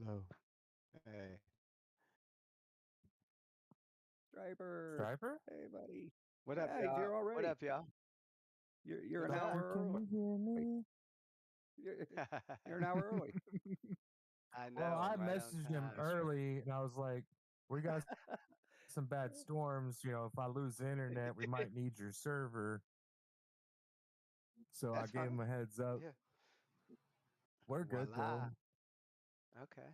Hello. Hey. Striper. Striper? Hey, buddy. What Yeah, up, y'all? you're all What ready. up, y'all? You're an What's up? hour Can early. you hear me? You're an hour early. I know. Well, I I'm right on messaged him time. early, and I was like, "We got some bad storms. You know, if I lose the internet, we might need your server." So That's I gave him a fine. heads up. Yeah. We're good Voila. though. Okay.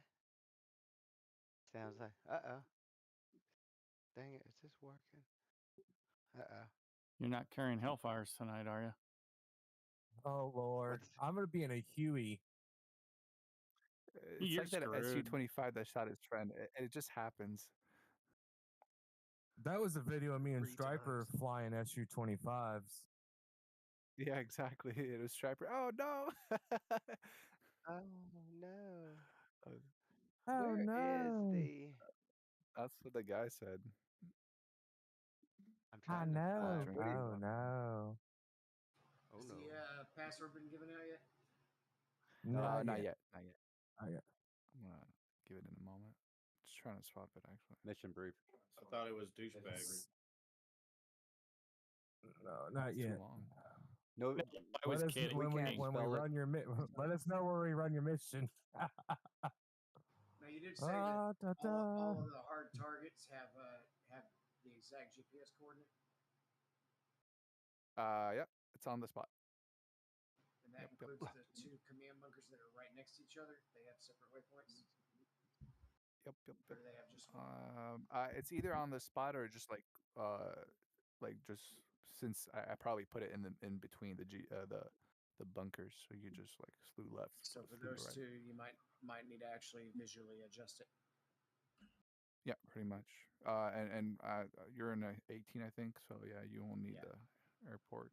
Sounds like. Uh-oh. Dang it. Is this working? Uh-oh. You're not carrying Hellfires tonight, are you? Oh Lord, What's... I'm gonna be in a Huey. It's You're like that screwed. SU-25 that shot his friend. It just happens. That was a video of me and 3 Striper times. flying SU-25s. Yeah, exactly. It was Striper. Oh no! Oh, no. Oh Where is no! the... That's what the guy said. I'm I trying to know. find... What are you... Oh no! Oh, Has no. the password been given out yet? Not Not yet. yet. Not yet. Not yet. I'm gonna give it in a moment. Just trying to swap it actually. Mission brief. I thought it was douchebag. No, not It's yet. too long. No, I was Let us kidding. when we spell it. run your let us know where we run your mission. Now you did say that Da, da. all of the hard targets have the exact GPS coordinate, Yep. It's on the spot. and that Yep. includes the two command bunkers that are right next to each other. They have separate waypoints, Yep. or do they have just one? It's either on the spot or just like just since I probably put it in between the bunkers, so you just like slew left. So for slew those right. two, you might need to actually visually adjust it. Yeah, pretty much. And you're in a 18, I think. So yeah, you won't need Yeah. the airport.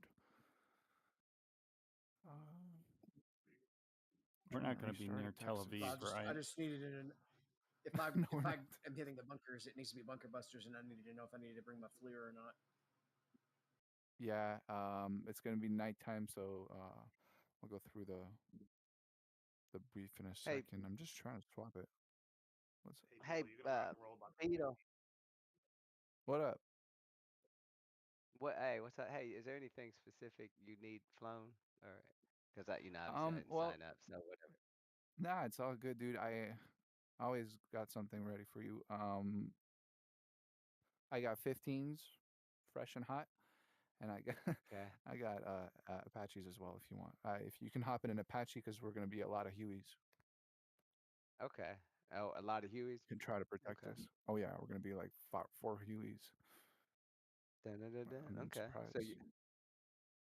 We're Trying not going to be restart near it, Tel Texas. Aviv, I right? just needed to know if I No, we're if I not. am hitting the bunkers, it needs to be bunker busters, and I needed to know if I needed to bring my FLIR or not. Yeah, it's gonna be nighttime, so we'll go through the brief in a Hey. second. I'm just trying to swap it. What's Hey, Beto. what up? Hey, what's up? Hey, is there anything specific you need flown? Or... Because obviously I didn't Well, sign up, so whatever. nah, it's all good, dude. I always got something ready for you. I got 15s, fresh and hot, and I got Okay. I got Apaches as well if you want. If you can hop in an Apache because we're gonna be a lot of Hueys. Okay. Oh, a lot of Hueys. Can try to protect Okay. us. Oh yeah, we're gonna be like four Hueys. I'm Okay. surprised.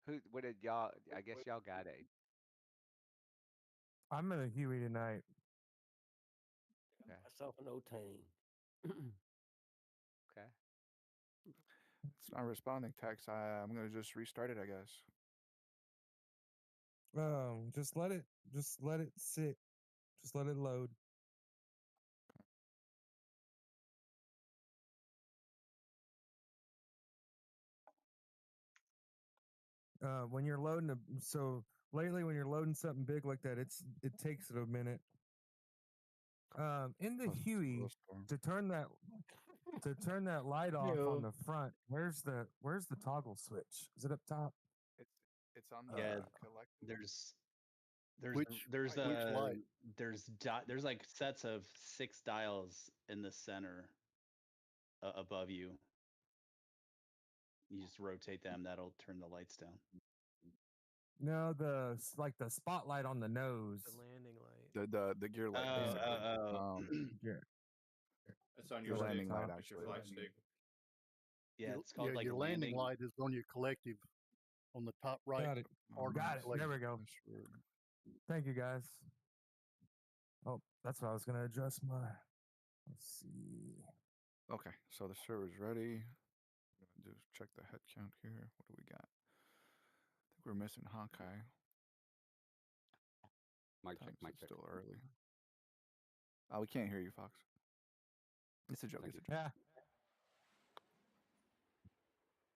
So what did y'all? I guess y'all got a. I'm in a Huey tonight. Okay. Myself an Otane. Okay. It's not responding text. I'm gonna just restart it, I guess. Just let it sit. Just let it load. When you're loading so lately when you're loading something big like that, it takes it a minute. In the Huey, to turn that light off on the front, where's the toggle switch? Is it up top? It's on the Yeah, collective. there's like sets of 6 dials in the center above you. You just rotate them. That'll turn the lights down. No, the spotlight on the nose. The landing light. The gear light. basically. Yeah. It's on The your landing stick. light It's your actually. flag stick. Yeah, Your- it's called like your landing light is on your collective on the top right. Got it. Got it. There we go. Thank you, guys. Oh, that's what I was gonna adjust my. Let's see. Okay, so the server's ready. I'm gonna just check the head count here. What do we got? I think we're missing Hawkeye. Mic check. It's still early. Oh, we can't hear you, Fox. It's a joke. It's a joke. Yeah.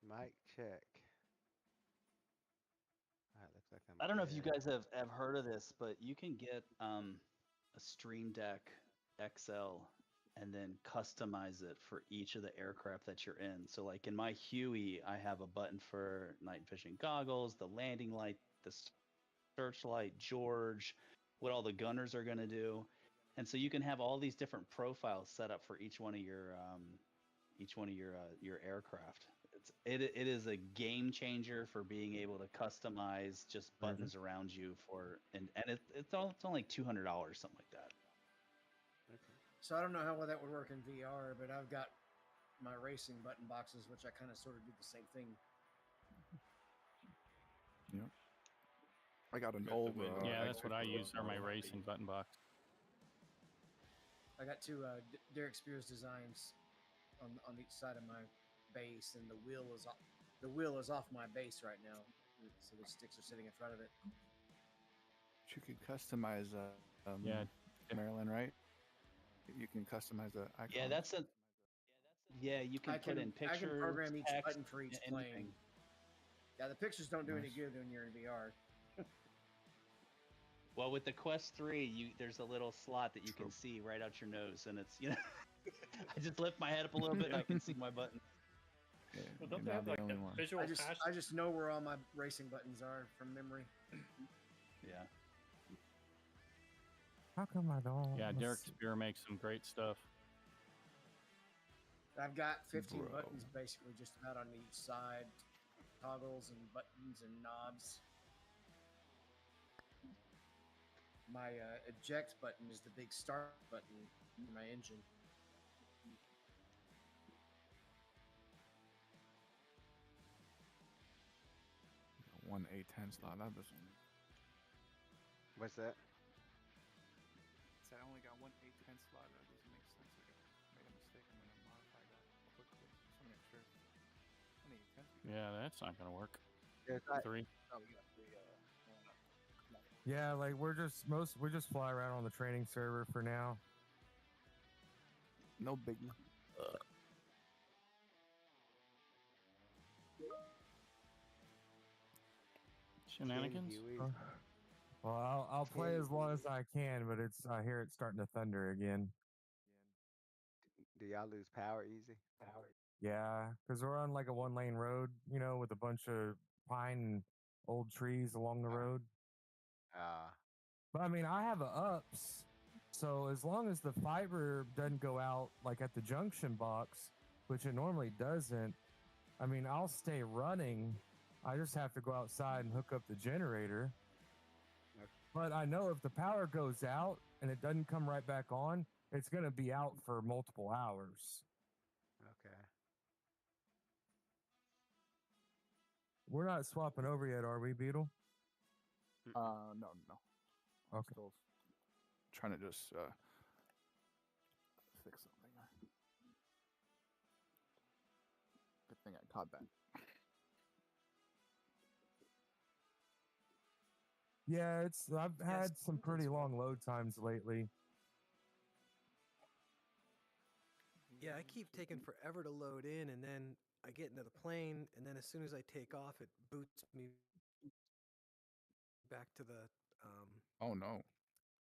Mic check. All right, looks like I don't know if you good. guys have heard of this, but you can get a Stream Deck XL and then customize it for each of the aircraft that you're in. So like in my Huey, I have a button for night vision goggles, the landing light, the searchlight, George, what all the gunners are going to do. And so you can have all these different profiles set up for each one of your aircraft. It is a game changer for being able to customize just buttons around you for and it's only like $200, something like that. So I don't know how well that would work in VR, but I've got my racing button boxes, which I kind of sort of do the same thing. Yeah. I got an old. Yeah, that's what I use are my racing button box. I got two Derek Spears designs on each side of my base, and the wheel is off my base right now, so the sticks are sitting in front of it. You could customize Yeah. Maryland, right? You can customize the icon. Yeah, you can put in pictures. I can program each text, button for each plane. Yeah, the pictures don't do any good when you're in VR. Well, with the Quest 3, there's a little slot that you can see right out your nose, and it's I just lift my head up a little bit and I can see my button. Yeah, Well, don't they have like the visual I just know where all my racing buttons are from memory. Yeah. How come I don't? Yeah, Derek Spear makes some great stuff. I've got 15 buttons basically just about on each side, toggles and buttons and knobs. My eject button is the big start button in my engine. One A10 slot. That doesn't. What's that? So I only got one A10 slot. That doesn't make sense. I made a mistake. I'm gonna modify that quickly. Just want to make sure. One A10. Yeah, that's not gonna work. There's 3. Oh, we got 3. Yeah, like we just fly around on the training server for now. No biggie. Shenanigans? Well, I'll play as long as I can, but I hear it's starting to thunder again. Do y'all lose power easy? Yeah, because we're on like a 1-lane road, with a bunch of pine and old trees along the road. But I mean, I have a ups, so as long as the fiber doesn't go out like at the junction box, which it normally doesn't, I mean, I'll stay running. I just have to go outside and hook up the generator. But I know if the power goes out and it doesn't come right back on, it's going to be out for multiple hours. Okay. We're not swapping over yet, are we, Beetle? No. Okay. Still trying to just fix something. Good thing I caught that. Yeah, I've had some pretty long load times lately. Yeah, I keep taking forever to load in, and then I get into the plane, and then as soon as I take off, it boots me back to the Oh no.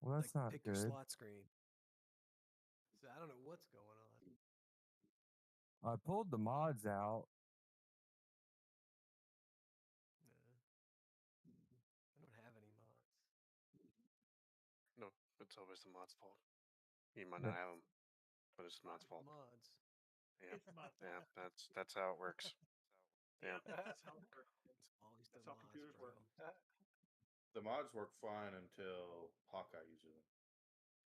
Well, that's not pick good. your slot screen. So I don't know what's going on. I pulled the mods out. I don't have any mods. No, it's always the mod's fault. You might not have them, but it's the mod's fault. Mods. Yeah, yeah, that's how it works. Yeah. That's how it works. It's always the That's how mods, computers bro. work. The mods work fine until Hawkeye uses them.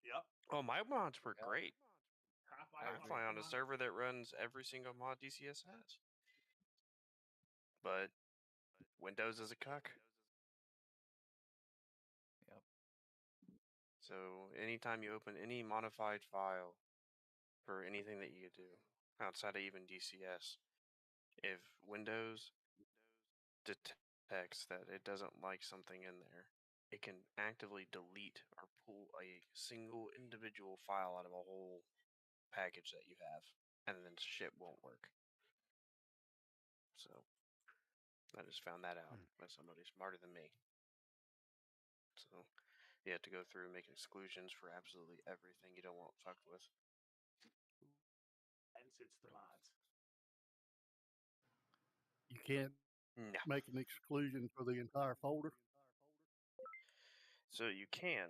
Yep. Oh, my mods work great. I I fly on a server that runs every single mod DCS has. But Windows is a cuck. Yep. So anytime you open any modified file for anything that you do outside of even DCS, if Windows detects that it doesn't like something in there, it can actively delete or pull a single individual file out of a whole package that you have, and then shit won't work. So I just found that out by somebody smarter than me. So You have to go through and make exclusions for absolutely everything you don't want fucked with. Hence, it's the mods. You can't make an exclusion for the entire folder. So you can,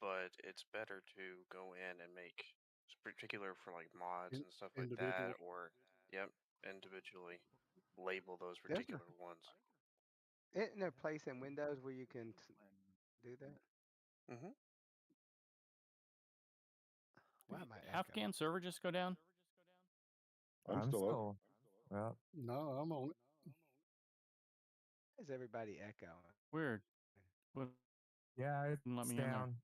but it's better to go in and make particular for like mods and stuff like that, or individually label those particular ones. Isn't there a place in Windows where you can do that? Mm-hmm. Why am I Afghan server just go down? I'm still. Yeah. No, I'm on it. Is everybody echoing? Weird. What? Yeah, it's Let me in there. down.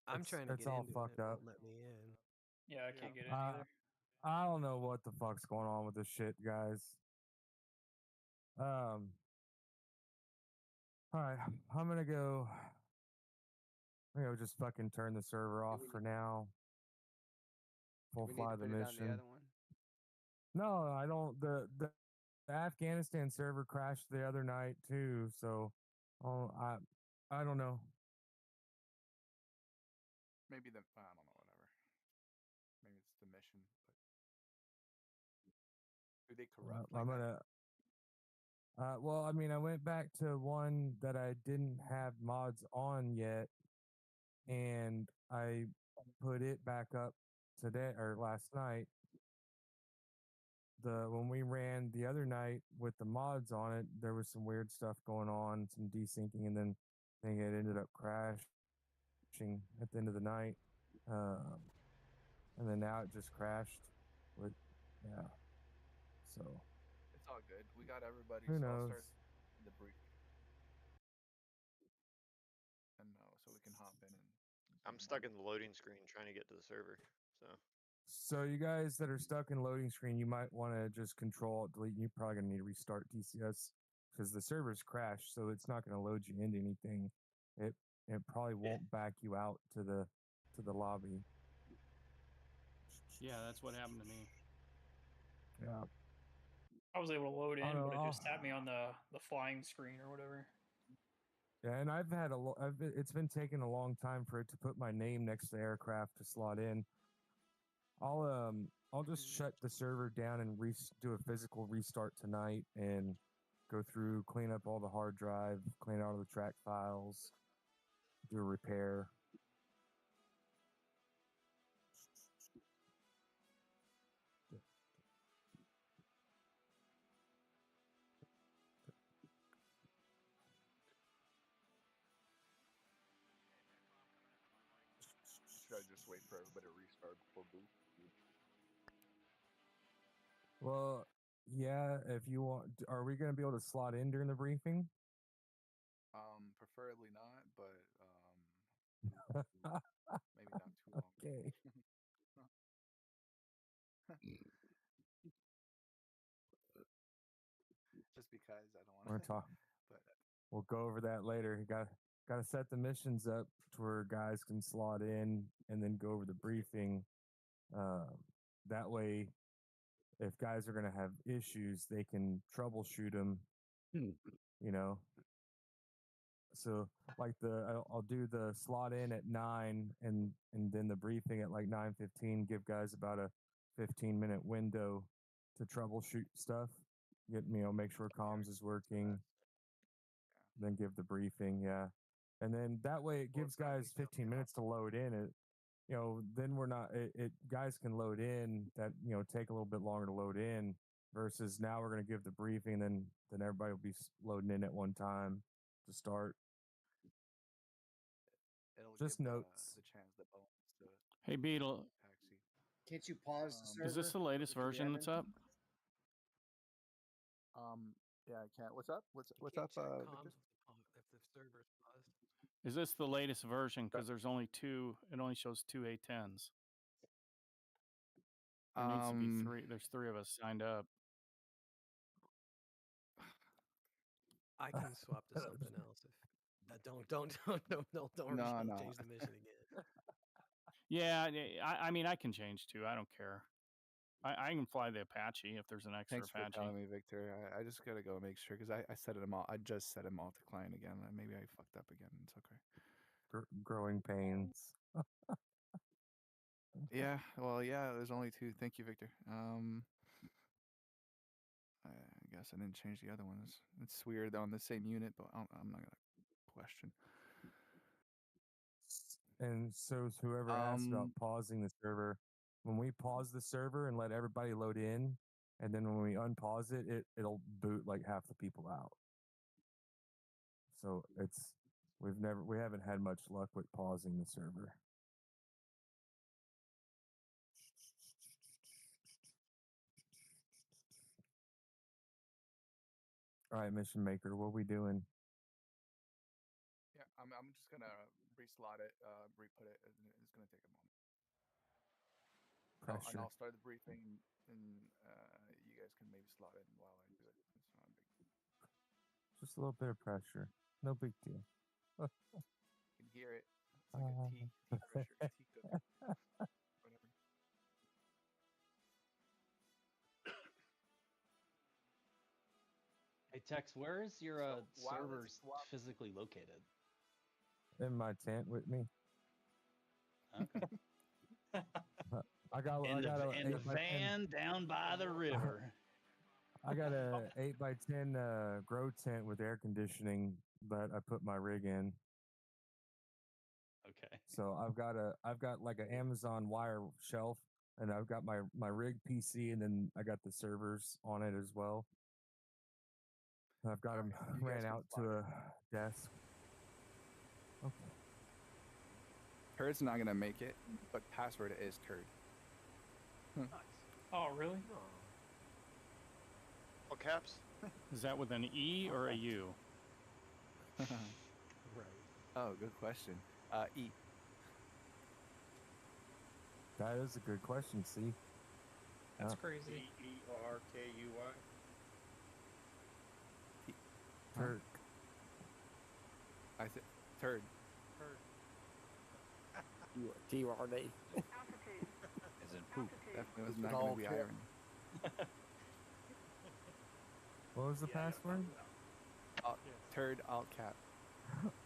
I'm trying to It's get all into fucked it. up. Won't let me in. Yeah, I can't get in either. I don't know what the fuck's going on with this shit, guys. All right, I'm gonna go. Just fucking turn the server off for now. Full We need fly to the put it on the mission. other one. No, I don't. The Afghanistan server crashed the other night too, so I don't know. Maybe I don't know, whatever. Maybe it's the mission, but do they corrupt like I'm gonna. Well, I mean, I went back to one that I didn't have mods on yet, and I put it back up today or last night. When we ran the other night with the mods on it, there was some weird stuff going on, some desyncing, and then I think it ended up crashing at the end of the night. And then now it just crashed with, so. it's all good. We got everybody. Who so I'll knows? start the brief. And so we can hop in and. I'm stuck in the loading screen trying to get to the server. So you guys that are stuck in loading screen, you might want to just control delete. You're probably gonna need to restart DCS because the server's crashed, so it's not gonna load you into anything. It probably won't back you out to the lobby. Yeah, that's what happened to me. Yeah. I was able to load in, but it just tapped me on the flying screen or whatever. Yeah, and I've had it's been taking a long time for it to put my name next to the aircraft to slot in. I'll just shut the server down and do a physical restart tonight and go through, clean up all the hard drive, clean out all the track files, do a repair. Should I just wait for everybody to restart before boot? Well, yeah, if you want, are we going to be able to slot in during the briefing? Preferably not, but maybe not too long. Okay. Just because I don't want to talk. But We'll go over that later. You got to set the missions up to where guys can slot in and then go over the briefing. That way, if guys are going to have issues, they can troubleshoot them. You know. So like I'll do the slot in at 9 and then the briefing at like 9:15. Give guys about a 15-minute window to troubleshoot stuff. Make sure comms is working. Then give the briefing, and then that way it gives guys 15 minutes to load in. Then we're not. Guys can load in. That take a little bit longer to load in. Versus now we're going to give the briefing, then everybody will be loading in at one time to start. It'll just give notes. The chance that to. Hey Beetle. Can't you pause the server? Is this the latest version that's up? Yeah, I can't. What's up? What's up? If the server's paused. Is this the latest version? Because there's only two. It only shows 2 A10s. There needs to be 3. There's 3 of us signed up. I can swap to something else. Don't change the mission again. Yeah, I mean I can change too. I don't care. I can fly the Apache if there's an extra Thanks for Apache. telling me, Victor. I just gotta go make sure because I set them all. I just set them all to client again. Maybe I fucked up again. It's okay. Growing pains. Yeah. Well, yeah. There's only 2. Thank you, Victor. I guess I didn't change the other ones. It's weird on the same unit, but I'm not gonna question. And so whoever asked about pausing the server, when we pause the server and let everybody load in, and then when we unpause it, it'll boot like half the people out. So we haven't had much luck with pausing the server. All right, Mission Maker, what are we doing? Yeah, I'm just gonna reslot it, re-put it. It's gonna take a moment. And I'll start the briefing, and you guys can maybe slot it while I do it. It's not a big deal. Just a little bit of pressure. No big deal. You can hear it. It's like a tea pressure, tea cooker, whatever. Hey Tex, where is your servers physically located? In my tent with me. Okay. I got in the van down by the river. I got a 8x10 grow tent with air conditioning that I put my rig in. Okay. So I've got like an Amazon wire shelf, and I've got my rig PC, and then I got the servers on it as well. I've got them ran out to a desk. Okay. Turd's not gonna make it, but password is Turd. Nice. Oh, really? All caps? Is that with an E or a U? Right. Oh, good question. E. That is a good question. See. That's crazy. T-E-R-K-U-Y. Turd. I said Turd. T-R-D. As in poop. Definitely was not going to be iron. What was the password? Turd alt cap.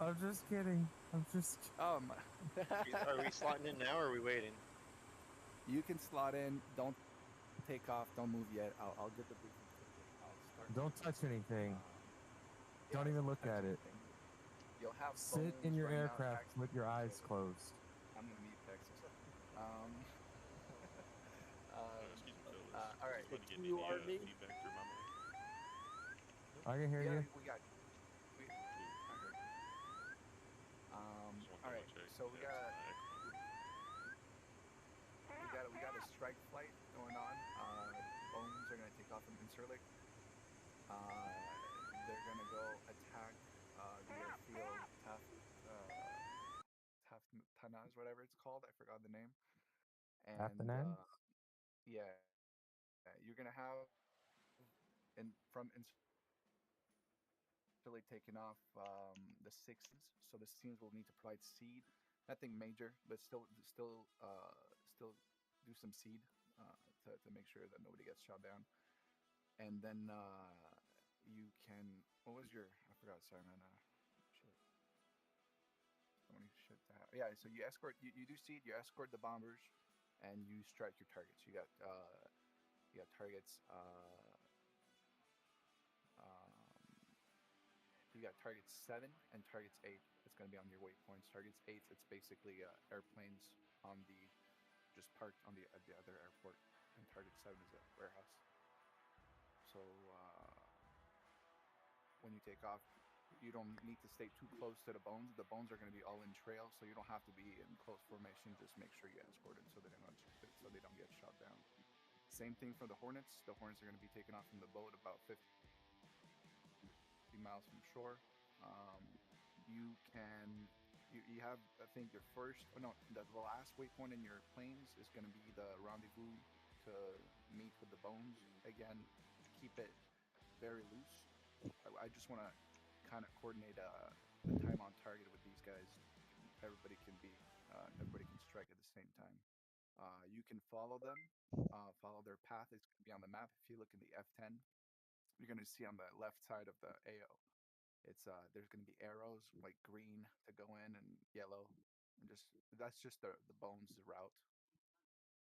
I'm just kidding. Are we slotting in now or are we waiting? You can slot in. Don't take off. Don't move yet. I'll get the briefing quickly. I'll start. Don't touch anything. Don't even look at it. You'll have sit in your aircraft with your eyes closed. I'm gonna meet Texas. All right. U-R-D. I can hear you. We got. I heard. All right. So we got a strike flight going on. Bones are gonna take off from Incirlik. They're gonna go attack the airfield Taftana's, whatever it's called. I forgot the name. And yeah, you're gonna have from Incirlik taking off the 6s. So the teams will need to provide SEAD. Nothing major, but still do some SEAD to make sure that nobody gets shot down. And then you can. What was your? I forgot. Sorry, man. Shit. So many shit to have. Yeah. So you escort. You do SEAD. You escort the bombers, and you strike your targets. You got targets. You got targets 7 and targets 8. It's going to be on your waypoints. Targets 8. It's basically airplanes on the just parked on the other airport, and target 7 is a warehouse. So when you take off, you don't need to stay too close to the bones. The bones are going to be all in trail, so you don't have to be in close formation. Just make sure you escort them so they don't get shot down. Same thing for the Hornets. The Hornets are going to be taken off from the boat about 50 miles from shore. You have, I think, the last waypoint in your planes is going to be the rendezvous to meet with the bones. Again, keep it very loose. I just want to kind of coordinate the time on target with these guys. Everybody can strike at the same time. You can follow them, follow their path. It's going to be on the map. If you look in the F10, you're going to see on the left side of the AO. It's there's going to be arrows like green to go in and yellow, and that's just the bones route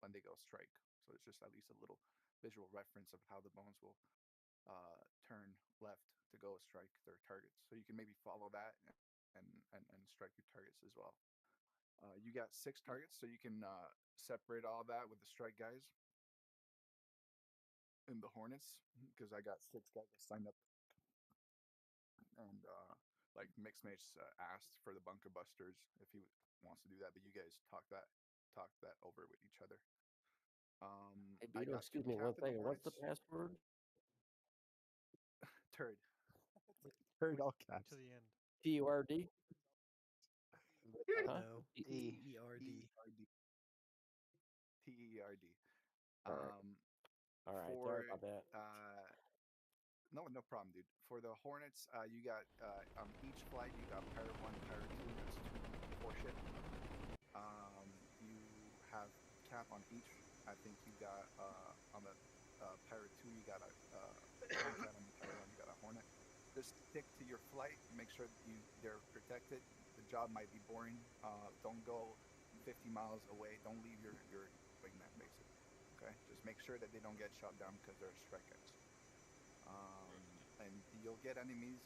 when they go strike. So it's just at least a little visual reference of how the bones will turn left to go strike their targets. So you can maybe follow that and strike your targets as well. You got 6 targets, so you can separate all that with the strike guys and the Hornets, because I got 6 guys that signed up. And like Mixmates asked for the bunker busters if he wants to do that, but you guys talk that over with each other. Hey, I Beto, got 2 excuse me one capital second. What's the Hornets. password? Turd. Turd all caps. To the end. TURD? Huh? No. T-E-R-D. T-E-R-D. All right. All right. Sorry about that. No problem, dude. For the Hornets, you got on each flight you got Pirate 1, Pirate 2. That's 2 4 ship. You have cap on each. I think you got on the Pirate 2 you got a Hornet. On the Pirate 1 you got a Hornet. Just stick to your flight. Make sure they're protected. The job might be boring. Don't go 50 miles away. Don't leave your wingman, basically. Okay, just make sure that they don't get shot down because they're strike guys. And you'll get enemies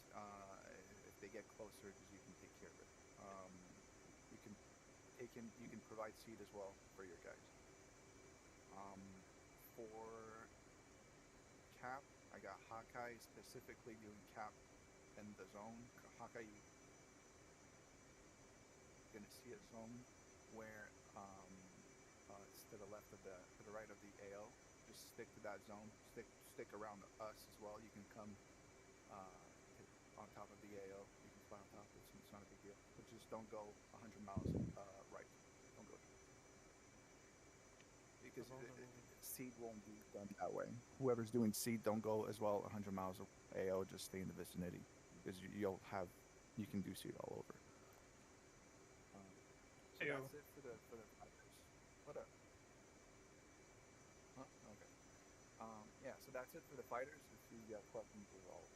if they get closer, because you can take care of it. You can provide seed as well for your guys. For cap, I got Hawkeye specifically doing cap in the zone. Hawkeye, you're gonna see a zone where it's to the left of the right of the AO. Just stick to that zone. Stick around us as well. You can come on top of the AO. You can fly on top. It's not a big deal. But just don't go 100 miles right. Don't go. Because seed won't be done that way. Whoever's doing seed, don't go as well 100 miles away. AO, just stay in the vicinity, because you can do seed all over. So that's it for the fighters. What up? Huh? Okay. Yeah, so that's it for the fighters. If you got questions, I'll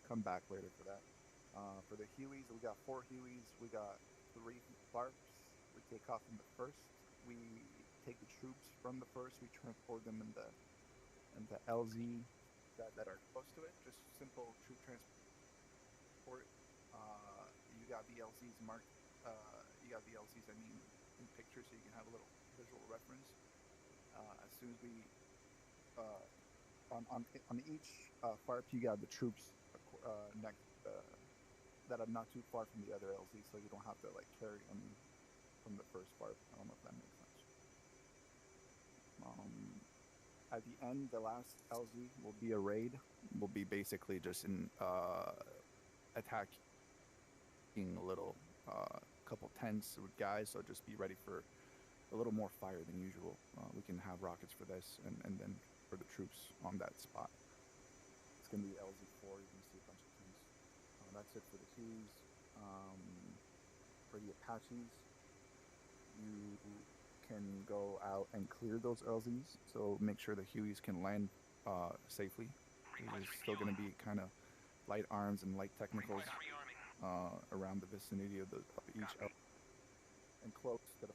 come back later for that. For the Hueys, we got 4 Hueys. We got 3 FARPs. We take off in the first. We take the troops from the first. We transport them in the LZ that are close to it. Just simple troop transport. You got the LZs marked. You got the LZs, in pictures, so you can have a little visual reference. As soon as we on each FARP, you got the troops next that are not too far from the other LZ, so you don't have to like carry them from the first FARP. I don't know if that makes sense. At the end, the last LZ will be a raid. Will be basically just in attacking a little couple tents with guys, so just be ready for a little more fire than usual. We can have rockets for this, and then for the troops on that spot. It's going to be LZ4. You can see a bunch of things. That's it for the Hueys. For the Apaches, you can go out and clear those LZs, so make sure the Hueys can land safely. There's still going to be kind of light arms and light technicals around the vicinity of each LZ. And close to the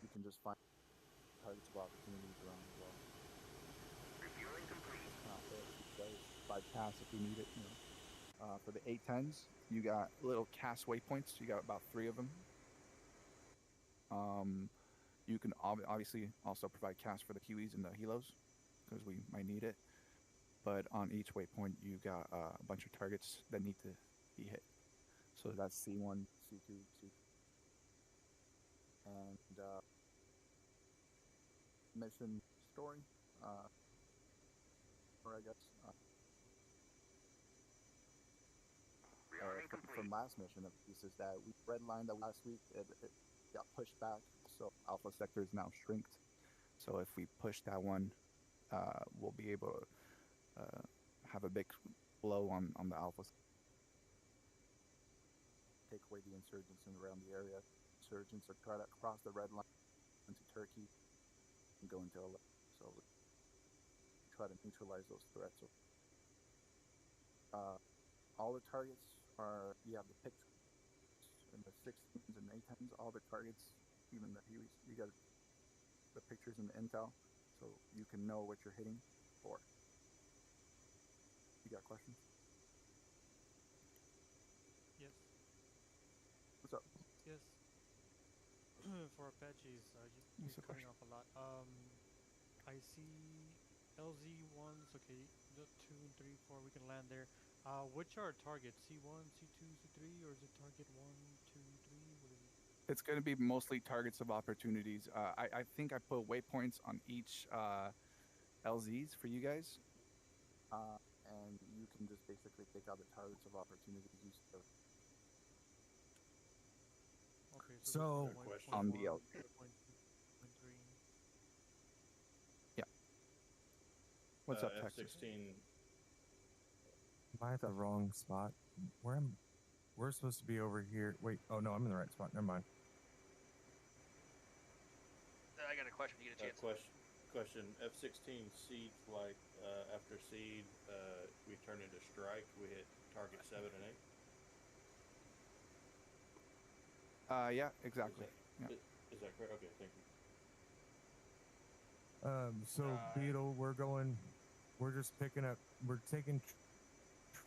you can just find targets of opportunities around as well. Refueling complete. By CAS if you need it. You know. For the A-10s, you got little CAS waypoints. You got about 3 of them. You can obviously also provide CAS for the Hueys and the Helos, because we might need it. But on each waypoint, you got a bunch of targets that need to be hit. So that's C1, C2, C3. And mission story, or I guess from last mission of pieces that we redlined that last week. It got pushed back, so Alpha Sector is now shrinked. So if we push that one, we'll be able to have a big blow on the Alpha, take away the insurgents around the area. insurgents or try to cross the red line into Turkey and go into LA. So we try to neutralize those threats. All the targets are, you have the pictures in the 16s and 810s, all the targets, even the Hueys, you got the pictures in the intel, so you can know what you're hitting for. You got questions? Yes. What's up? Yes. For Apaches, you're cutting off a lot. I see LZ1s, okay, the 2 and 3, 4, we can land there. Which are targets? C1, C2, C3, or is it target 1, 2, 3? What is it? It's going to be mostly targets of opportunities. I think I put waypoints on each LZs for you guys. And you can just basically take out the targets of opportunities. Okay, so on the L. Yeah. What's up, Texas? F-16. Am I at the wrong spot? We're supposed to be over here. Wait, oh no, I'm in the right spot. Never mind. I got a question. You get a chance. Question. F-16 SEAD flight. After SEAD, we turn into strike. We hit target 7 and 8. Yeah, exactly. Is that correct? Okay, thank you. So Beetle, we're just picking up, we're taking,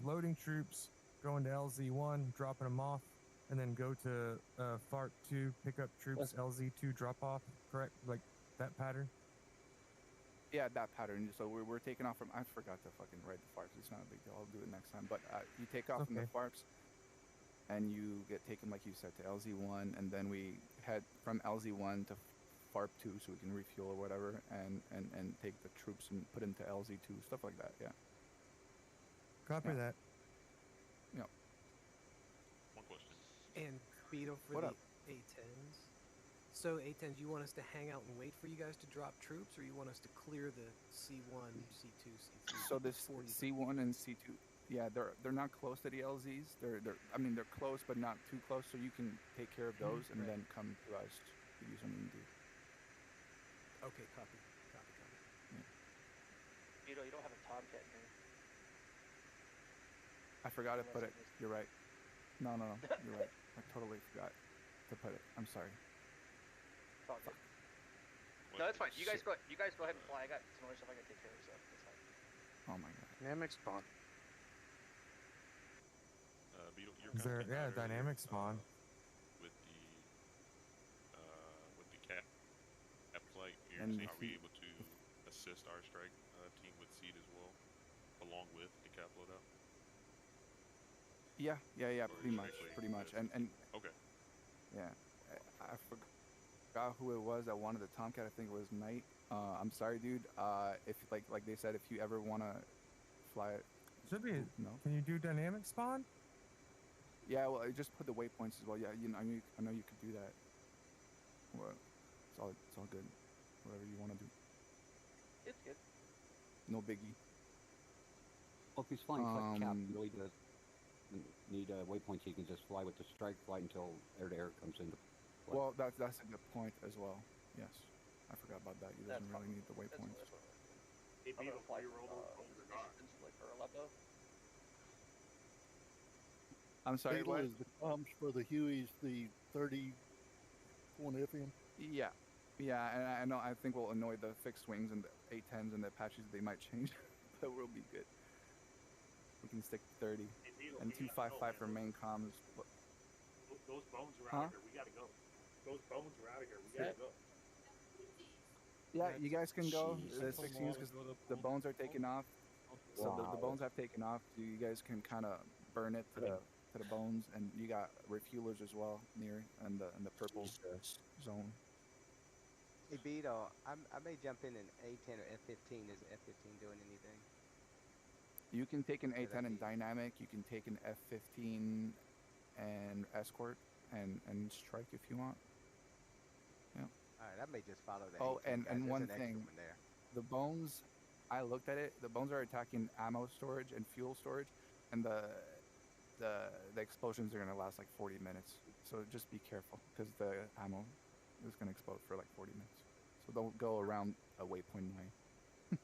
loading troops, going to LZ1, dropping them off, and then go to FARC2, pick up troops, LZ2, drop off, correct? Like that pattern? Yeah, that pattern. So we're taking off from, I forgot to fucking write the FARCs. It's not a big deal. I'll do it next time. But you take off from the FARCs, and you get taken, like you said, to LZ1, and then we head from LZ1 to FARP2 so we can refuel or whatever, and take the troops and put into LZ2, stuff like that, yeah. Copy that. Yeah. One question. And Beetle for What the up? A-10s. So A-10s, you want us to hang out and wait for you guys to drop troops, or you want us to clear the C1, C2, C3? So this C1 and C2, yeah, they're not close to the LZs. I mean they're close, but not too close. So you can take care of those and then come to us to do something to do. Okay, copy. You don't have a Tomcat in here. I forgot to put it. You're right. No, you're right. I totally forgot to put it. I'm sorry. It's all good. No, that's fine. You guys go ahead and fly. I got some other stuff I got to take care of, so that's fine. Oh my god. Dynamic spawn. Beetle, Is there, dynamic spawn. With the cap flight, are we able to assist our strike team with SEAD as well, along with the cap loadout? Yeah, pretty much. And okay. Yeah, I forgot who it was that wanted the Tomcat. I think it was Knight. I'm sorry, dude. If like they said, if you ever want to fly it, should be. No. Can you do dynamic spawn? Yeah, well, I just put the waypoints as well. Yeah, I know you could do that. Well, it's all good. Whatever you want to do. It's good. No biggie. Well, if he's flying flight cap, he really does need a waypoint, so you can just fly with the strike flight until air-to-air comes into play. Well, that's a good point as well. Yes, I forgot about that. He doesn't really need the waypoints. Hey, Beetle, fly for Aleppo. I'm sorry, Beetle what? is the comms for the Hueys, the 30 F.M. Yeah, and I know. I think we'll annoy the fixed wings and the A-10s and the Apaches. They might change, but we'll be good. We can stick to 30 and 255 for main comms. Those bones are out of here. We gotta go. Those bones are out of here. We gotta go. Yeah, you guys can go. The 16s because the bones are taken off. So the bones have taken off. So you guys can kind of burn it to the bones, and you got refuelers as well near and the purple zone. Hey Beto, I may jump in an A10 or F15. Is F15 doing anything? You can take an A10 and dynamic. You can take an F15 and escort and strike if you want. Yeah. All right, I may just follow that. Oh, A10 and guys. one There's an thing, extra one there. the bones. I looked at it. The bones are attacking ammo storage and fuel storage, and the explosions are gonna last like 40 minutes. So just be careful because the ammo is going to explode for like 40 minutes. So don't go around a waypoint 9.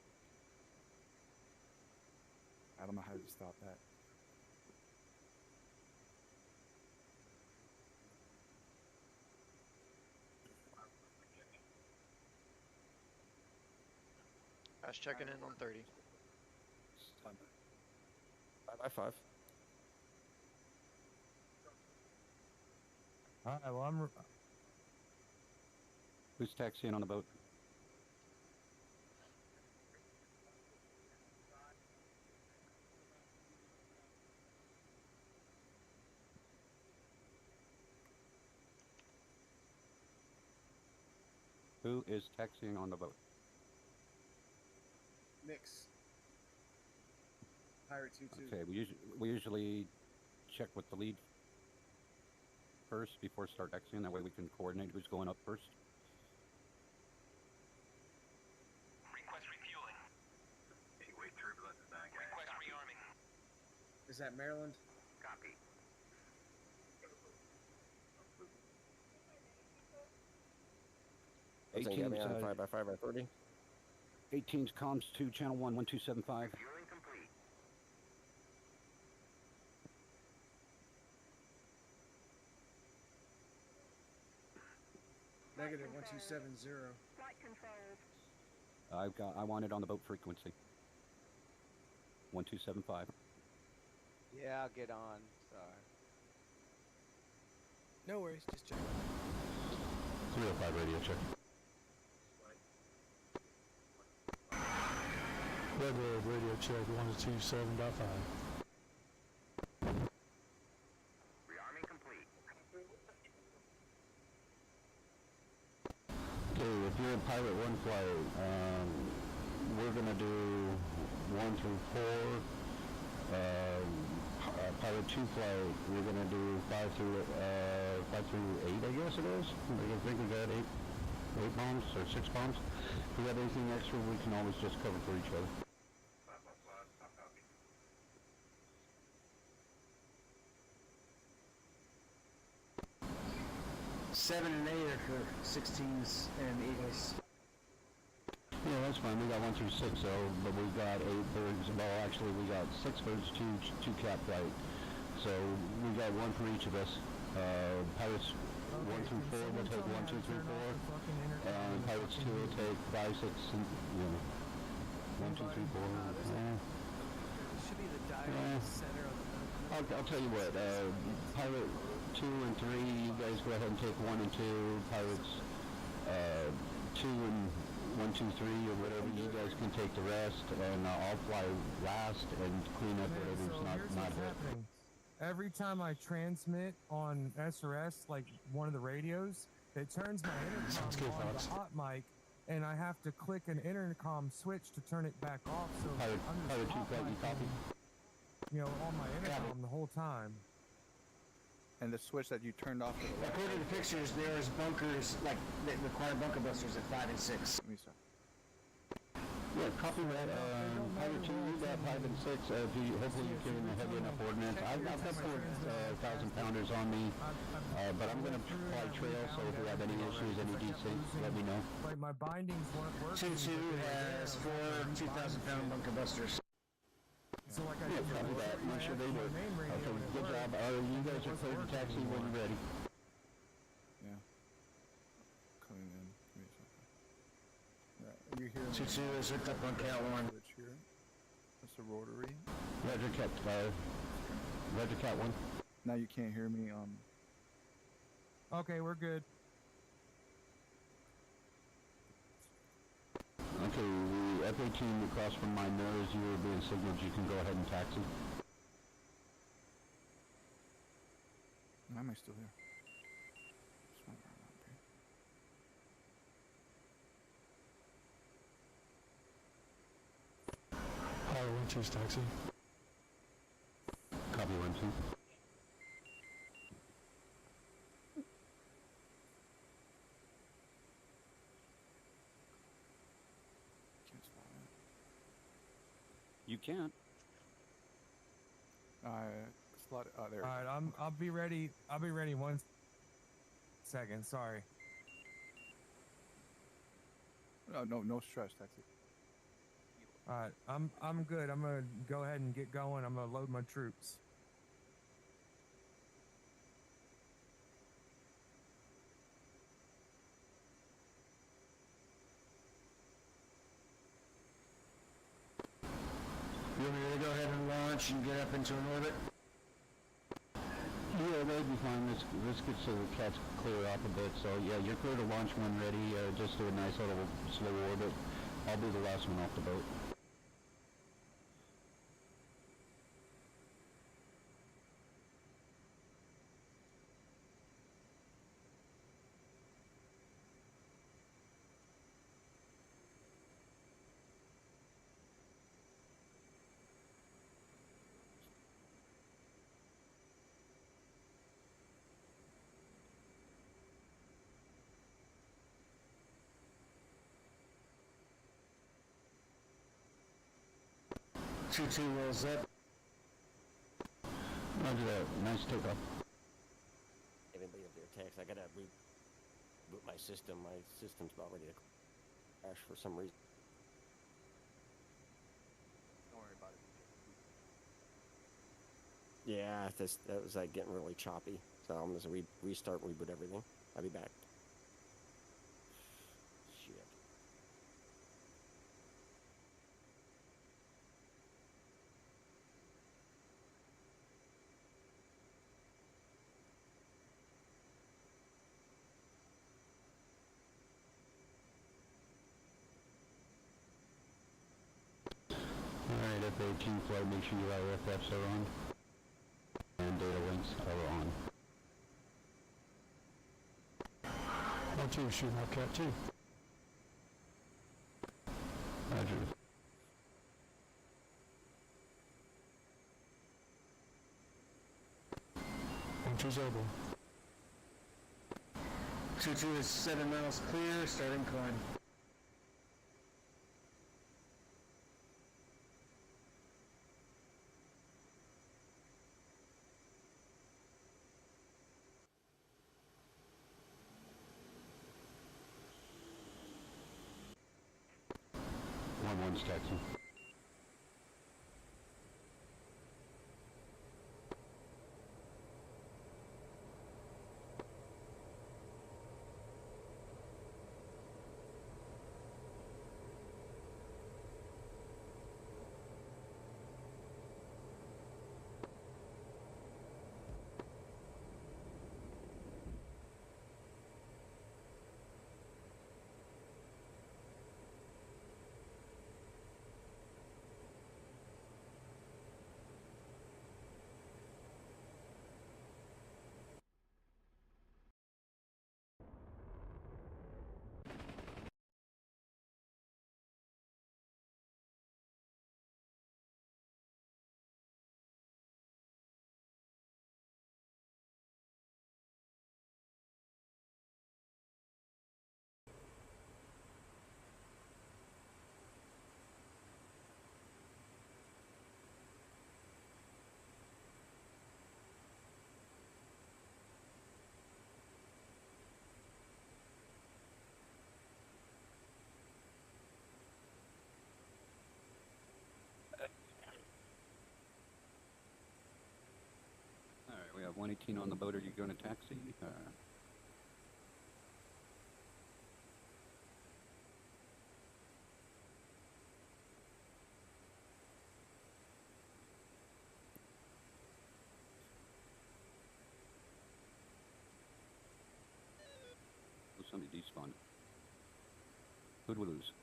I don't know how to stop that. Ash checking in on 30. 5x5. All right, well, I'm. Who's taxiing on the boat? Who is taxiing on the boat? Mix. Pirate 2-2. Okay, we usually check with the lead first before start taxiing. That way we can coordinate who's going up first. Request refueling. Eight-way turbulence back. Request rearming. Is that Maryland? Copy. Got me on 5x5 at 30. 18's comms to channel 1, 1275. Refueling complete. Negative 1270. Flight controls. I want it on the boat frequency. 1275. Yeah, I'll get on. Sorry. No worries, just check. 305 radio check. Regular radio check 127.5. Rearming complete. Okay, if you're in Pilot 1 flight, we're going to do 1 through 4. Pilot 2 flight, we're going to do 5 through 8, I guess it is. I think we got 8 bombs or 6 bombs. If we have anything extra, we can always just cover for each other. 7 and 8 are for 16s and Eagles. Yeah, that's fine. We got 1 through 6 though, but we got 8 birds. Well, actually, we got 6 birds, 2 cap flight. So we got 1 for each of us. Pilots 1 through 4 will take 1, 2, 3, 4. And pilots 2 will take 5, 6, and 1, 2, 3, 4. Should be the dial center of the I'll tell you what. Pilot 2 and 3, you guys go ahead and take 1 and 2. Pilots 2 and 1, 2, 3, or whatever. You guys can take the rest, and I'll fly last and clean up whatever's not hit. Happening. Every time I transmit on SRS, like one of the radios, it turns my intercom on the hot mic, and I have to click an intercom switch to turn it back off. So Pilot I'm just 2 flight, you copy? on my intercom the whole time. And the switch that you turned off. According to the pictures, there's bunkers, like, they require bunker busters at 5 and 6. Let me stop. Yeah, copy that. Pilot 2, you got 5 and 6. Hopefully you're carrying a heavy enough ordnance. I've got 4,000 pounders on me, but I'm going to fly trail, so if you have any issues, any DC, let me know. Like my bindings weren't working. 2-2 has 4 2,000-pound bunker busters. So like I copy that. Make sure they work. Okay, good job. You guys are clear to taxi when you're ready. Yeah. Coming in. Give me a second. Yeah, you hear 2-2 is hooked up on Cat 1. Switch here. That's the rotary. Roger, Cat 5. Roger, Cat 1. Now you can't hear me. Okay, we're good. Okay, the F-18 across from my nose, you are being signaled. You can go ahead and taxi. Why am I still here? Pilot 1-2's taxi. Copy 1-2. You can't. Slot. There. All right, I'll be ready. I'll be ready once second. Sorry. No stress, Taxi. All right, I'm good. I'm gonna go ahead and get going. I'm gonna load my troops. You want me to go ahead and launch and get up into an orbit? Yeah, that'd be fine. Let's get so the cats clear off a bit. So yeah, you're clear to launch when ready. Just do a nice little slow orbit. I'll be the last one off the boat. Two rolls up. Roger that. Nice takeoff. Anybody up there text? I gotta reboot my system. My system's about ready to crash for some reason. Don't worry about it. Yeah, that was like getting really choppy. So I'm just gonna restart, reboot everything. I'll be back. Shit. Alright, F-A-18 flight, make sure your IFFs are on. And data links are on. R2 shooting our cat too. Roger. Launcher's over. 2-2 is 7 miles clear, starting climb. One's taxi. Alright, we have 118 on the boat. Are you going to taxi? Somebody despawned. Who'd we lose?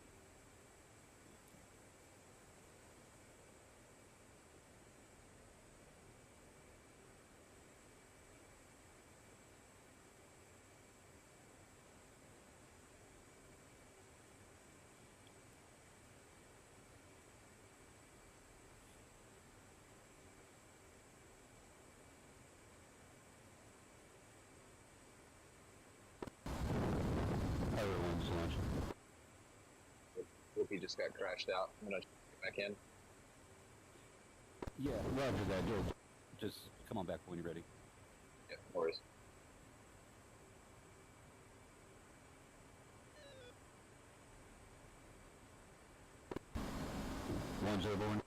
Everyone's launching. Hope he just got crashed out. I'm gonna get back in. Yeah, roger that, Joe. Just come on back when you're ready. Yeah, no worries. One's airborne.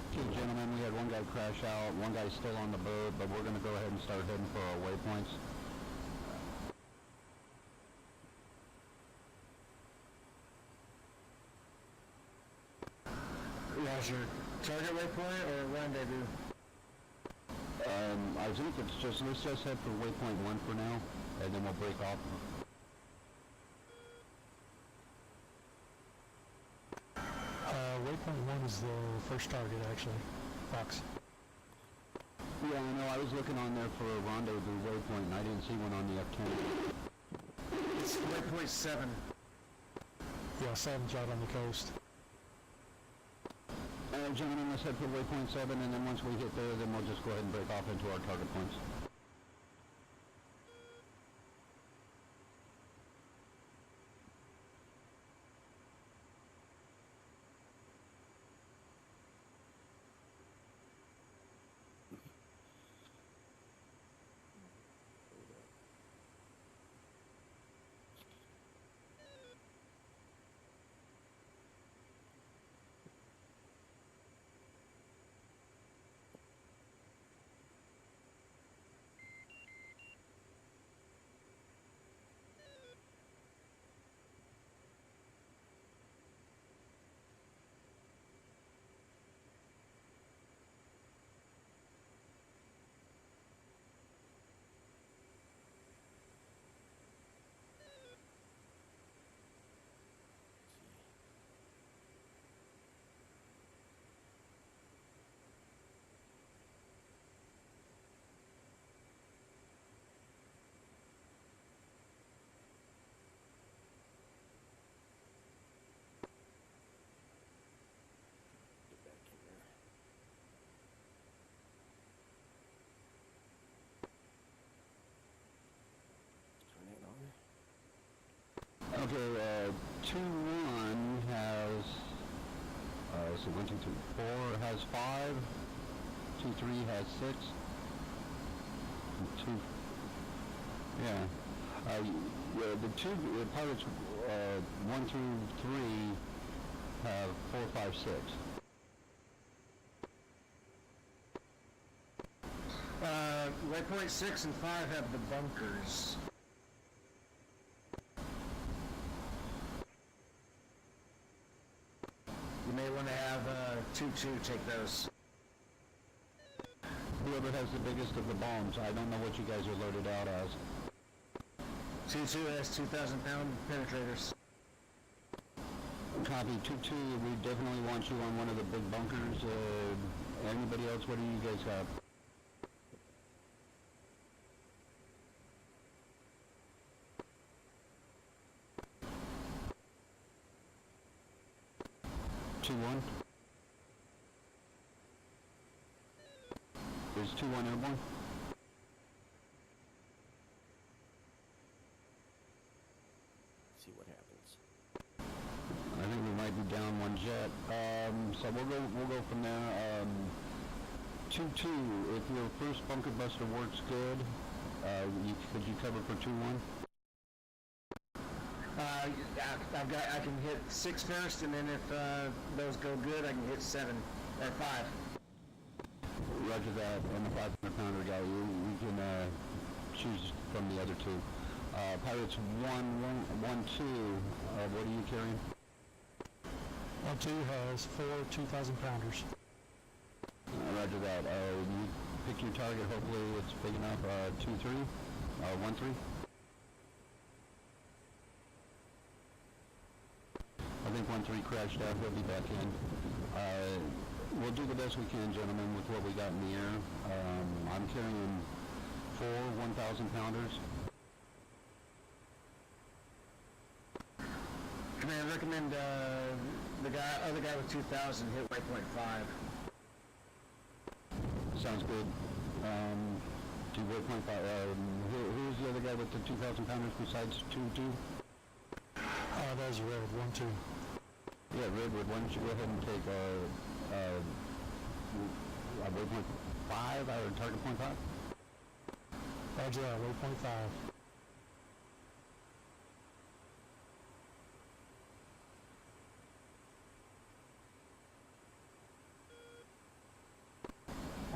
Okay, gentlemen, we had one guy crash out, one guy's still on the boat, but we're going to go ahead and start heading for our waypoints. Roger. Target waypoint or rendezvous? I think it's just, let's just head for waypoint 1 for now, and then we'll break off. Waypoint 1 is the first target, actually. Fox. Yeah, I know. I was looking on there for a rendezvous waypoint, and I didn't see one on the F10. It's waypoint 7. Yeah, 7's right on the coast. Gentlemen, let's head for waypoint 7, and then once we get there, then we'll just go ahead and break off into our target points. Okay, 2-1 has, so 1, 2, 3, 4 has 5, 2, 3 has 6, and 2, yeah, the two pilots, 1 through 3 have 4, 5, 6. Waypoint 6 and 5 have the bunkers. You may want to have 2-2 take those. Whoever has the biggest of the bombs, I don't know what you guys are loaded out as. 2-2 has 2,000-pound penetrators. Copy. 2-2, we definitely want you on one of the big bunkers. Anybody else, what do you guys have? Is 2-1 airborne? See what happens. I think we might be down one jet. So we'll go from there. 2-2. If your first bunker buster works good, could you cover for 2-1? I can hit 6 first, and then if those go good, I can hit 7 or 5. Roger that. And the 500-pounder guy, we can choose from the other two. Pirates 1-2. What are you carrying? 1-2 has 4 2,000-pounders. Roger that. You pick your target. Hopefully it's big enough. 2-3. 1-3. I think 1-3 crashed out. He'll be back in. We'll do the best we can, gentlemen, with what we got in the air. I'm carrying 4 1,000-pounders. Command, recommend the other guy with 2,000 hit waypoint 5. Sounds good. Do waypoint 5. Who's the other guy with the 2,000-pounders besides 2-2? That's Red, 1-2. Yeah, Redwood, why don't you go ahead and take waypoint 5 or target point 5? Roger that, waypoint 5.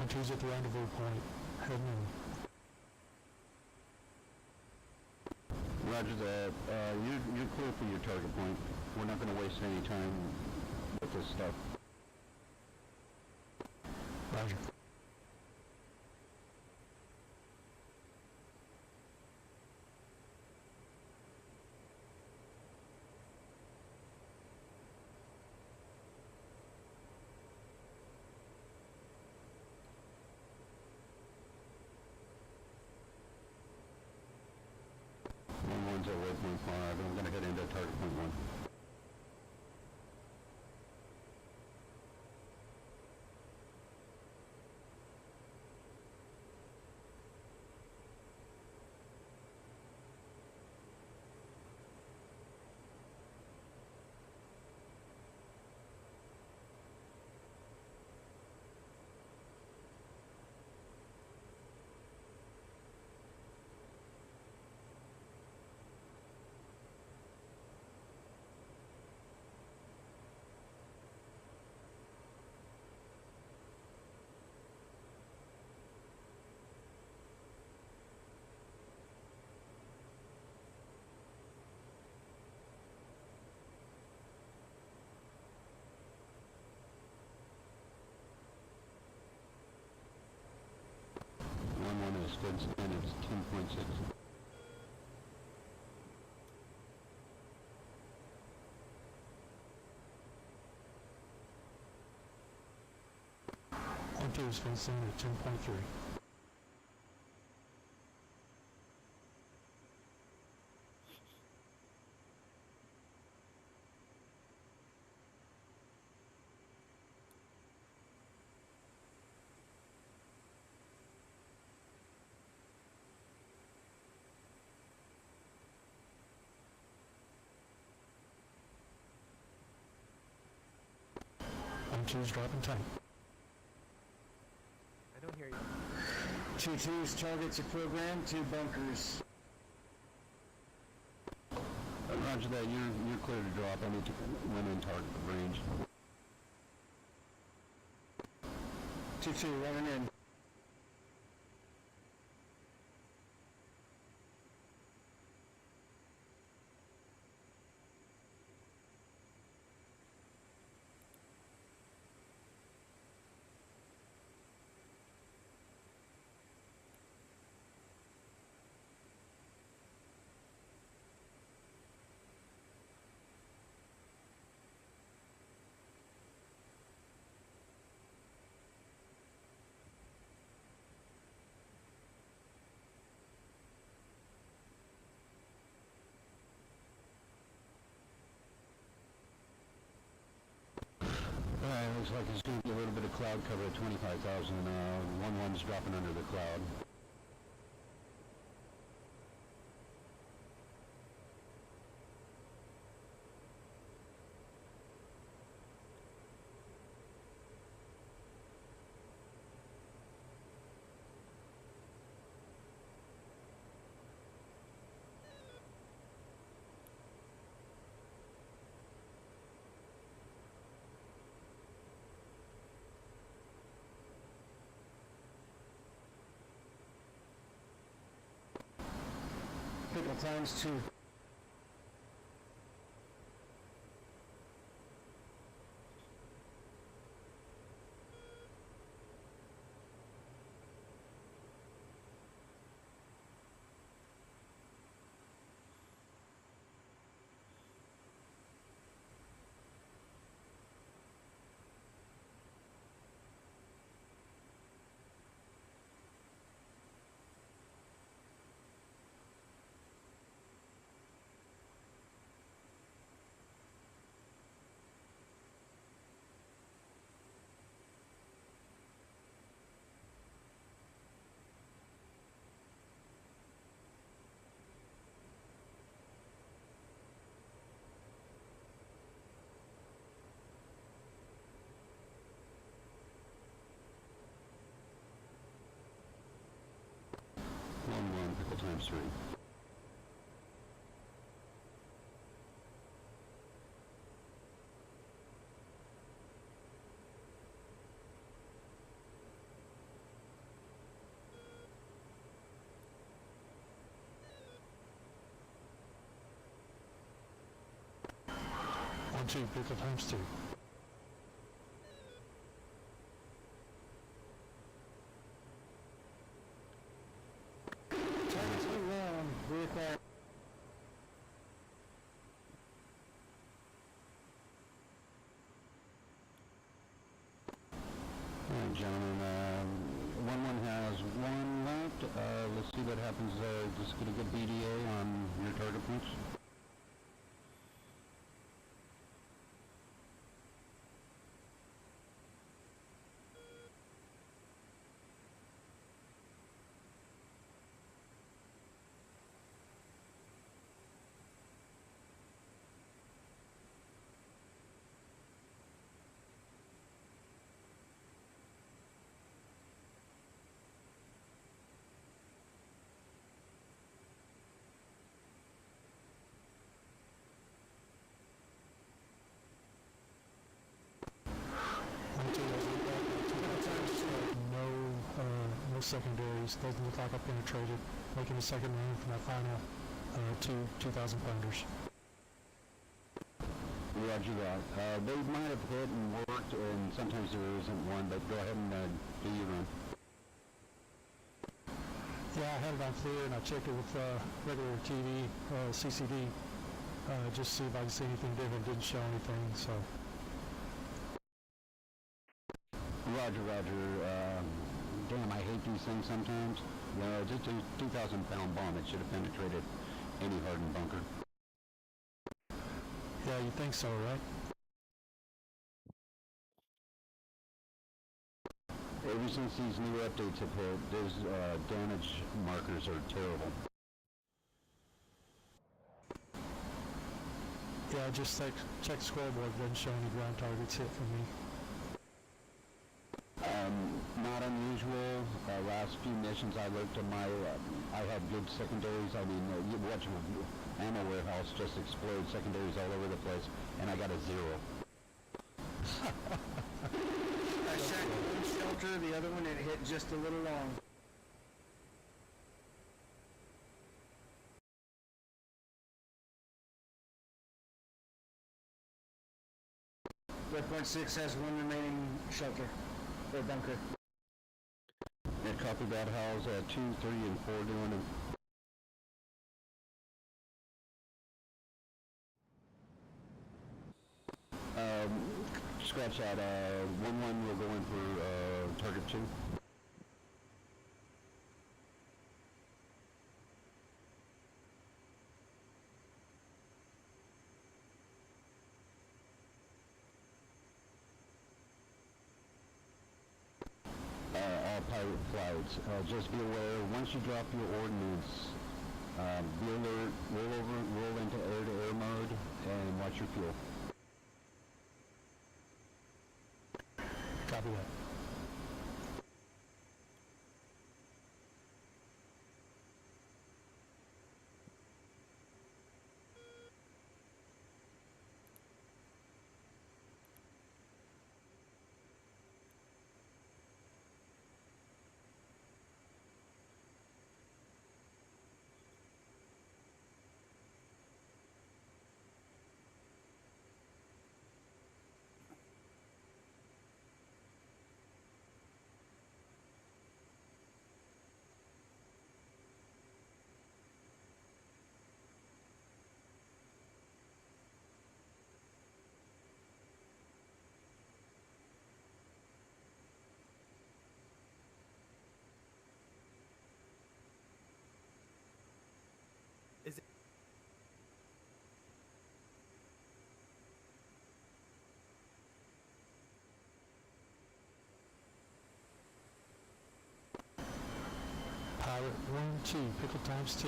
1-2's at the rendezvous point. Heading in. Roger that. You're clear for your target point. We're not going to waste any time with this stuff. Roger. One's at waypoint 5, and I'm going to head into target point 1. One is dead stand, it's 10.6. One two is fencing at 10.3. One two's dropping tight. I don't hear you. 2-2's targets are programmed, 2 bunkers. Roger that, you're clear to drop. I need to win in target range. 2-2, running in. Alright, looks like it's going to be a little bit of cloud cover at 25,000. 1-1's dropping under the cloud. Pickle times 2. Pickle times 3. 1-2, pickle times 2. Targets went wrong. Reacquire. All right, gentlemen, 1-1 has 1 left. Let's see what happens. Just get a good BDA on your target points. No secondaries. Doesn't look like I penetrated. Making a second run for my final 2,000 pounders. Roger that. They might have hit and worked, and sometimes there isn't one, but go ahead and do your run. Yeah, I had it on clear, and I checked it with regular TV, CCD, just to see if I could see anything different. Didn't show anything, so. Roger, Roger. Damn, I hate these things sometimes. Just a 2,000-pound bomb. It should have penetrated any hardened bunker. Yeah, you think so, right? Ever since these new updates have hit, those damage markers are terrible. Yeah, I just checked scoreboard. Doesn't show any ground targets hit for me. Not unusual. Last few missions I looked at I had good secondaries. I mean, you watch an ammo warehouse just explode, secondaries all over the place, and I got a 0. I shot one shelter, the other one it hit just a little long. Red Point 6 has one remaining shelter, or bunker. Yeah, copy that. How's 2, 3, and 4 doing? Scratch that. 1-1, we're going for target 2. All pilot flights. Just be aware, once you drop your ordnance, be alert, roll into air-to-air mode, and watch your fuel. Copy that. Pilot 1-2, pickle times 2.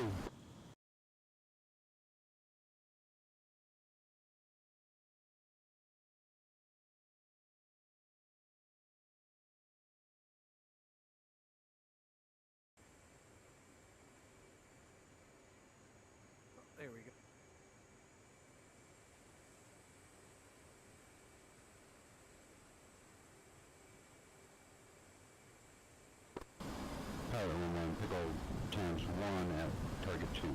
There we go. Pilot 1-1, pickle times 1 at target 2.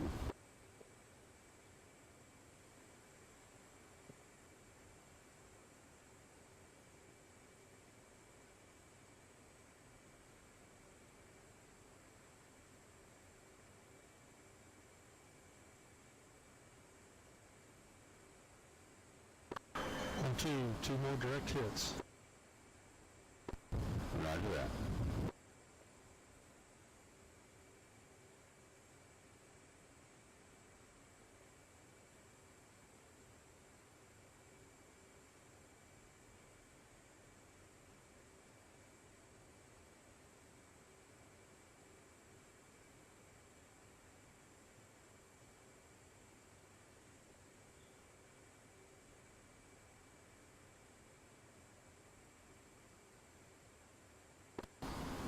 Two more direct hits. Roger that.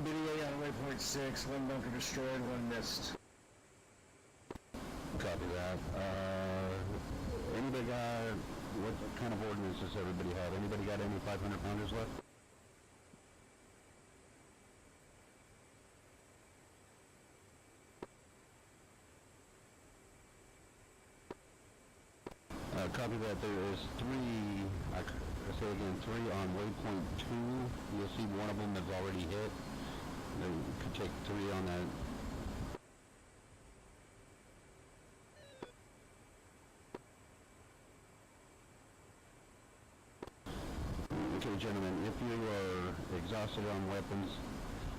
BDA on waypoint 6, one bunker destroyed, one missed. Copy that. Anybody got, what kind of ordnance does everybody have? Anybody got any 500 pounders left? Copy that. There is three, I say again, three on waypoint 2. You'll see one of them is already hit. You could take three on that. Okay, gentlemen, if you are exhausted on weapons,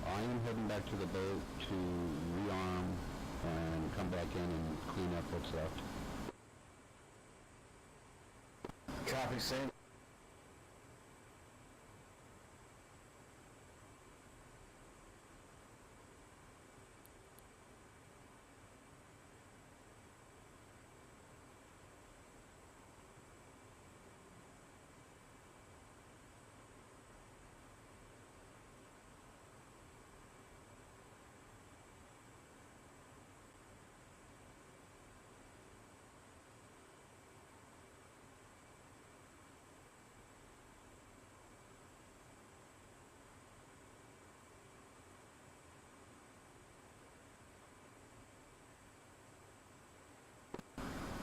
I am heading back to the boat to rearm and come back in and clean up what's left. Copy, same.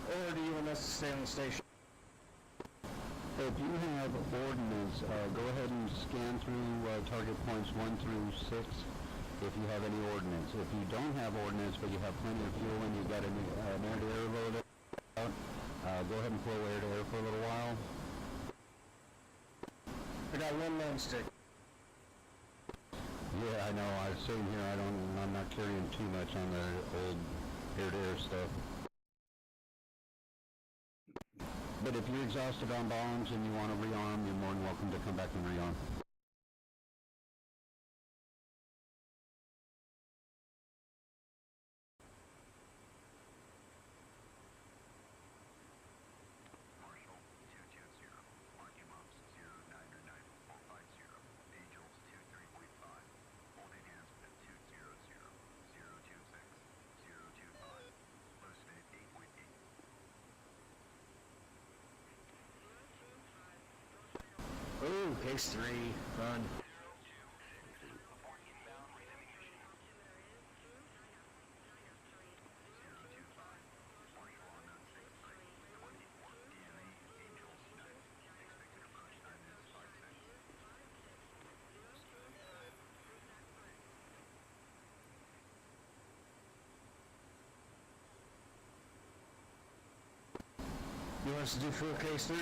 Or do you want us to stay on the station? If you have ordnance, go ahead and scan through target points 1 through 6 if you have any ordnance. If you don't have ordnance but you have plenty of fuel and you've got an air-to-air load out, go ahead and flow air-to-air for a little while. I got one lone stick. Yeah, I know. I was sitting here. I'm not carrying too much on the old air-to-air stuff. But if you're exhausted on bombs and you want to rearm, you're more than welcome to come back and rearm. Ooh, case 3, fun. You want us to do full case 3?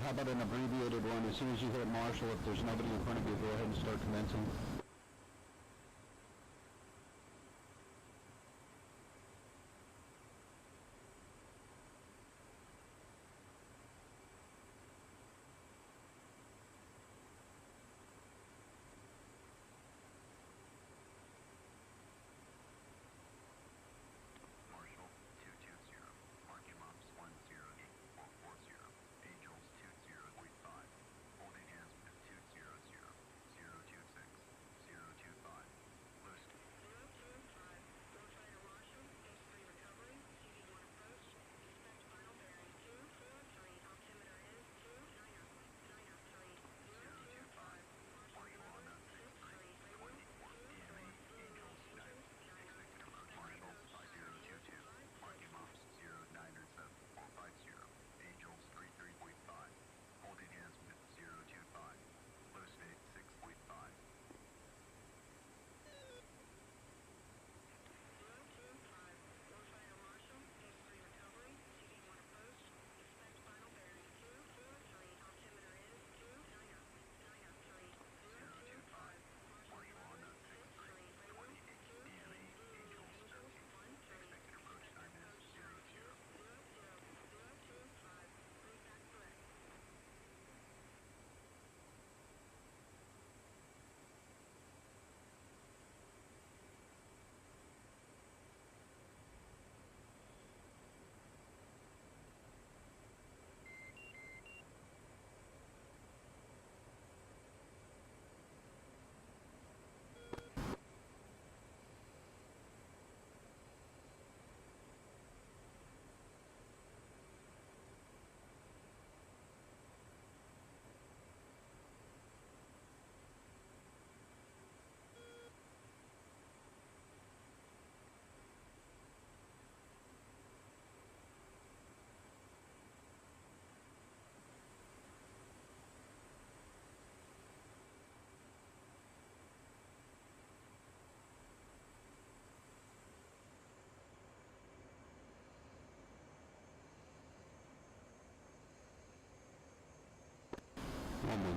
How about an abbreviated one? As soon as you hit Marshall, if there's nobody in front of you, go ahead and start commencing.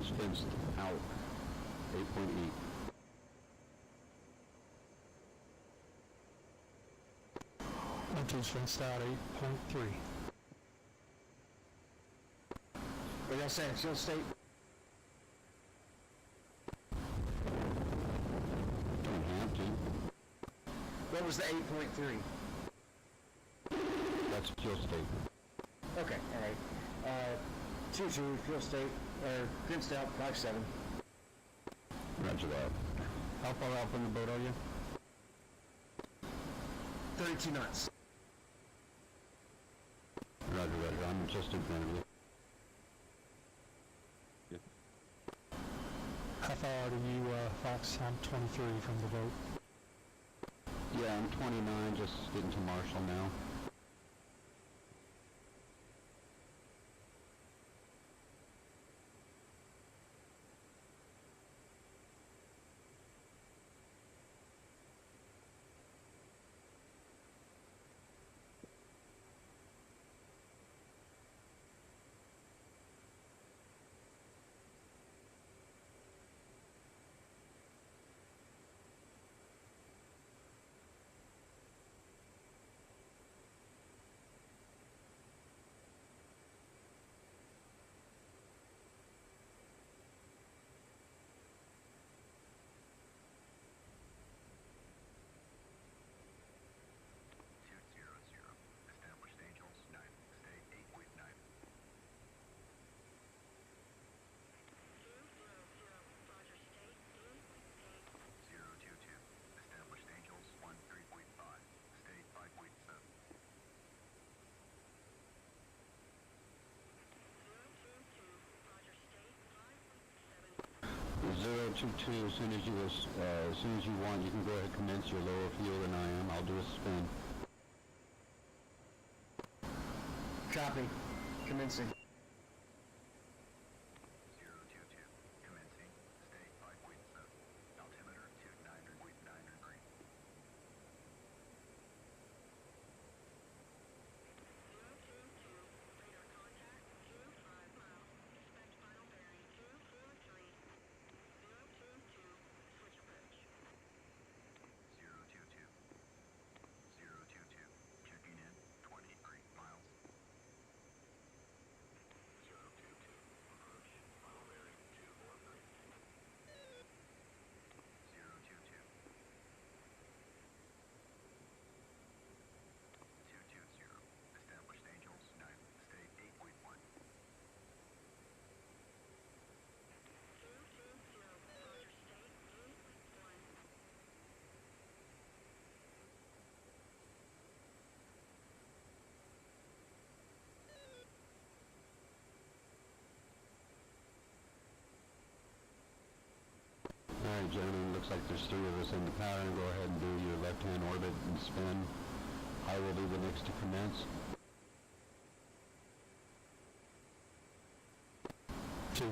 one's fenced out. 8.8. One two's fenced out. 8.3. What y'all saying? Fuel state? Don't have to. What was the 8.3? That's fuel state. Okay, alright. 2-2, fuel state, fenced out, 5-7. Roger that. How far out from the boat are you? 32 knots. Roger, roger. I'm just in front of you. How far are you, Fox? I'm 23 from the boat. Yeah, I'm 29, just getting to Marshall now. As soon as you want, you can go ahead and commence your lower fuel than I am. I'll do a spin. Copy. Commencing. Alright, gentlemen, looks like there's 3 of us in the pattern. Go ahead and do your left-hand orbit and spin. I will be the next to commence. 2.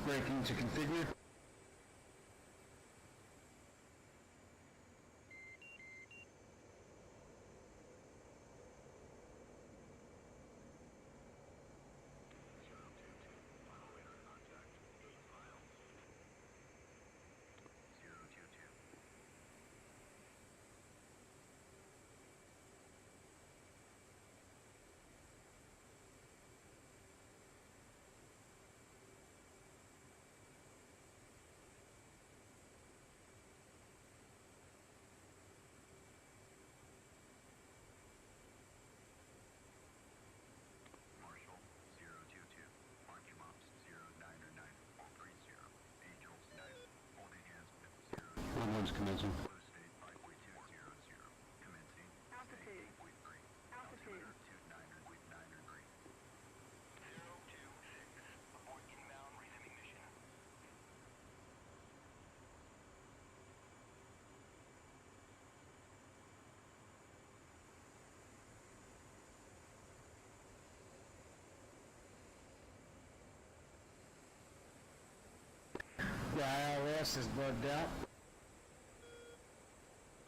Braking to configure. Winds commencing. Altitude. Altitude. The ILS is bugged out.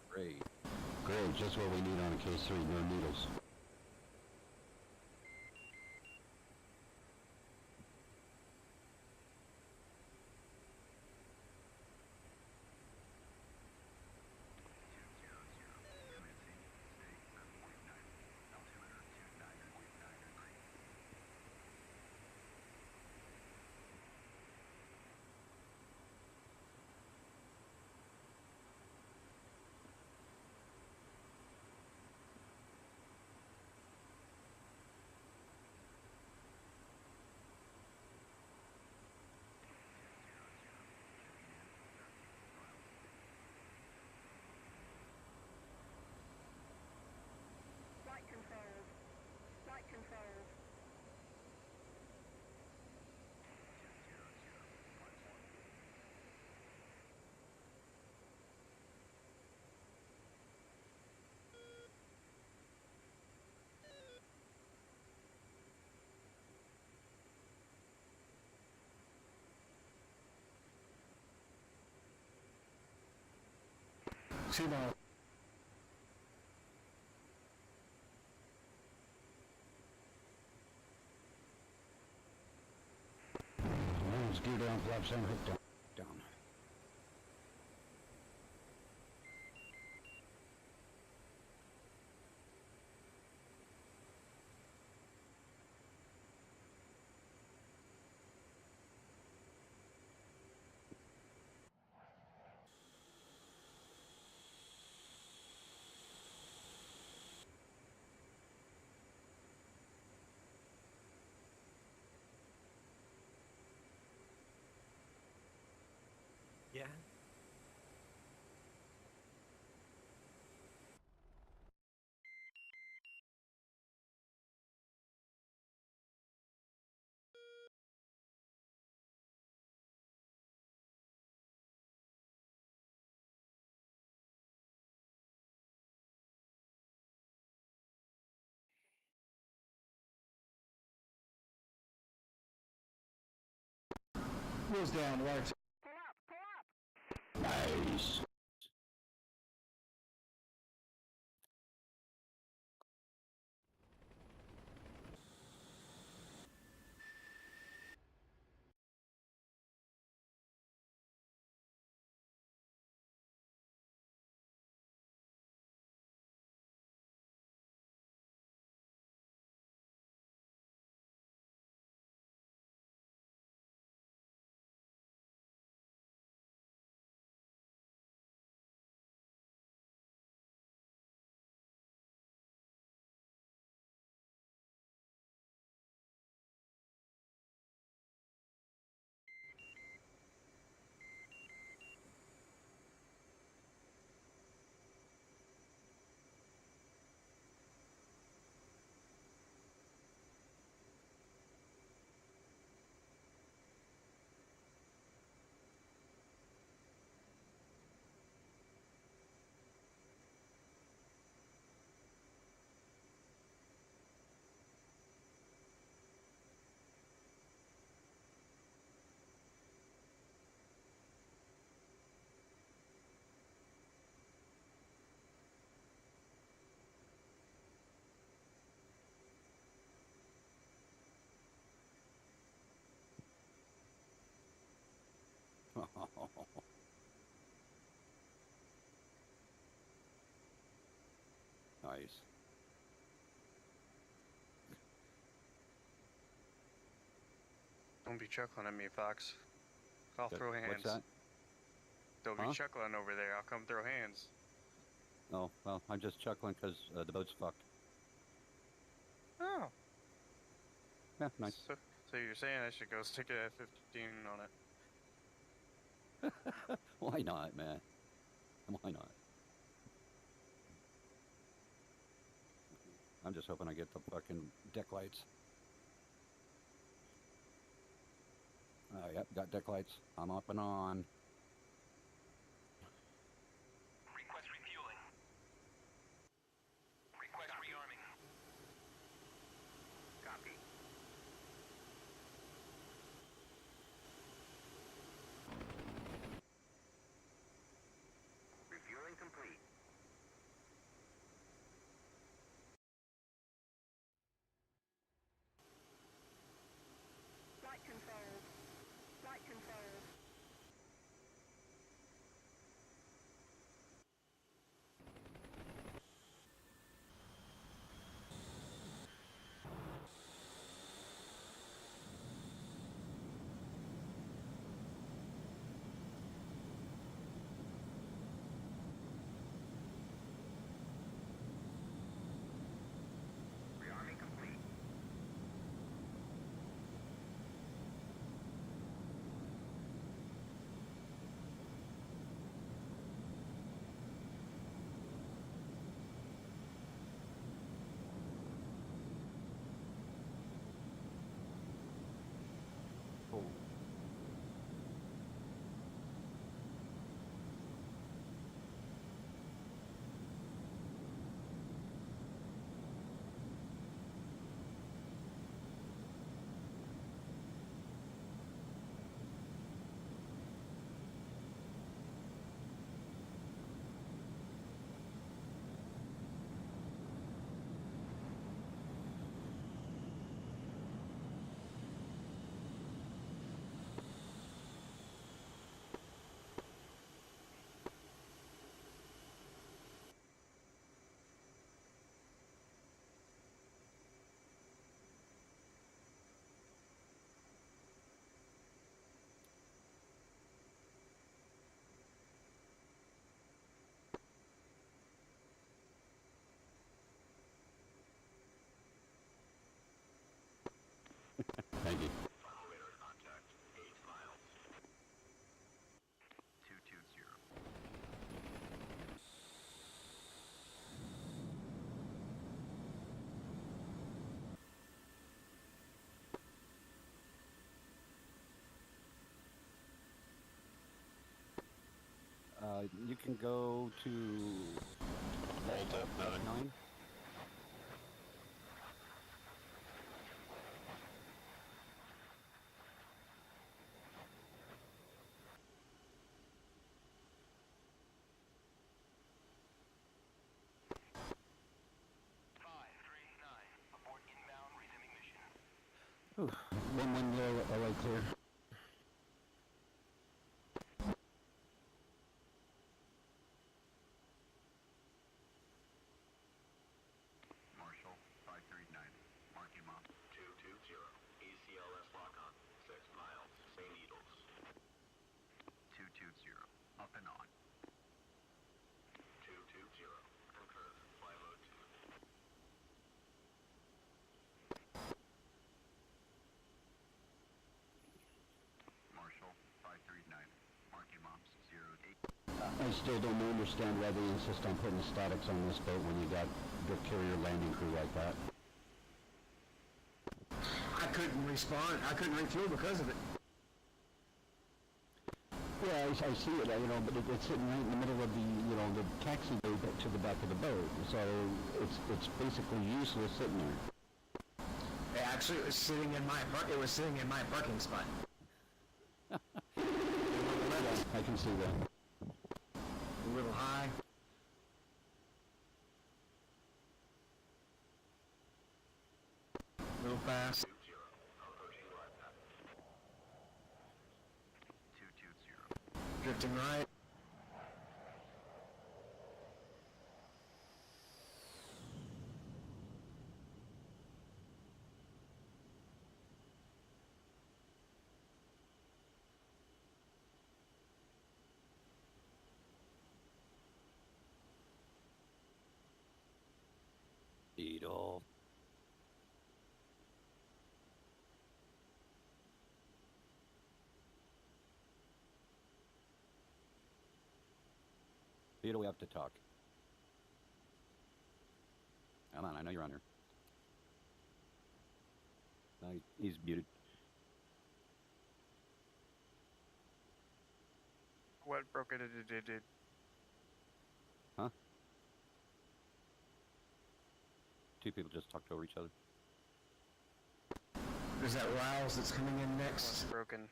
Great. Great, just what we need on a K3, no needles. Flight controls. Flight controls. T-ball. Winds gear down, flap center, hook down. Down. Yeah. Wheels down, right. Nice. Nice. Don't be chuckling at me, Fox. I'll throw hands. What's that? Don't be chuckling over there. I'll come throw hands. Oh, well, I'm just chuckling because the boat's fucked. Oh. Yeah, nice. So you're saying I should go stick a F-15 on it? Why not, man? Why not? I'm just hoping I get the fucking deck lights. Yep, got deck lights. I'm up and on. Request refueling. Request rearming. Copy. Refueling complete. Flight controls. Flight controls. Rearming complete. Oh. Thank you. Operator contact. 8 miles. 220. You can go to Alt F9. 9. Abort inbound, resuming mission. Ooh, 110 LA clear. Marshall, 5390. Marking mom. 220. ECLS lock on. 6 miles. St. Needles. 220. Up and on. 220. Concur. Fly mode 2. Marshall, 5390. Marking moms. 08. I still don't understand why they insist on putting statics on this boat when you got the carrier landing crew like that. I couldn't respond. I couldn't refuel because of it. Yeah, I see it, but it's sitting right in the middle of the taxi bay to the back of the boat. So it's basically useless sitting there. Actually, it was sitting in my parking spot. Yeah, I can see that. A little high. A little fast. 220. Drifting right. Beetle. Peter, we have to talk. Come on, I know you're on here. No, he's muted. What broke it? Huh? Two people just talked over each other. Is that Riles that's coming in next? Broken.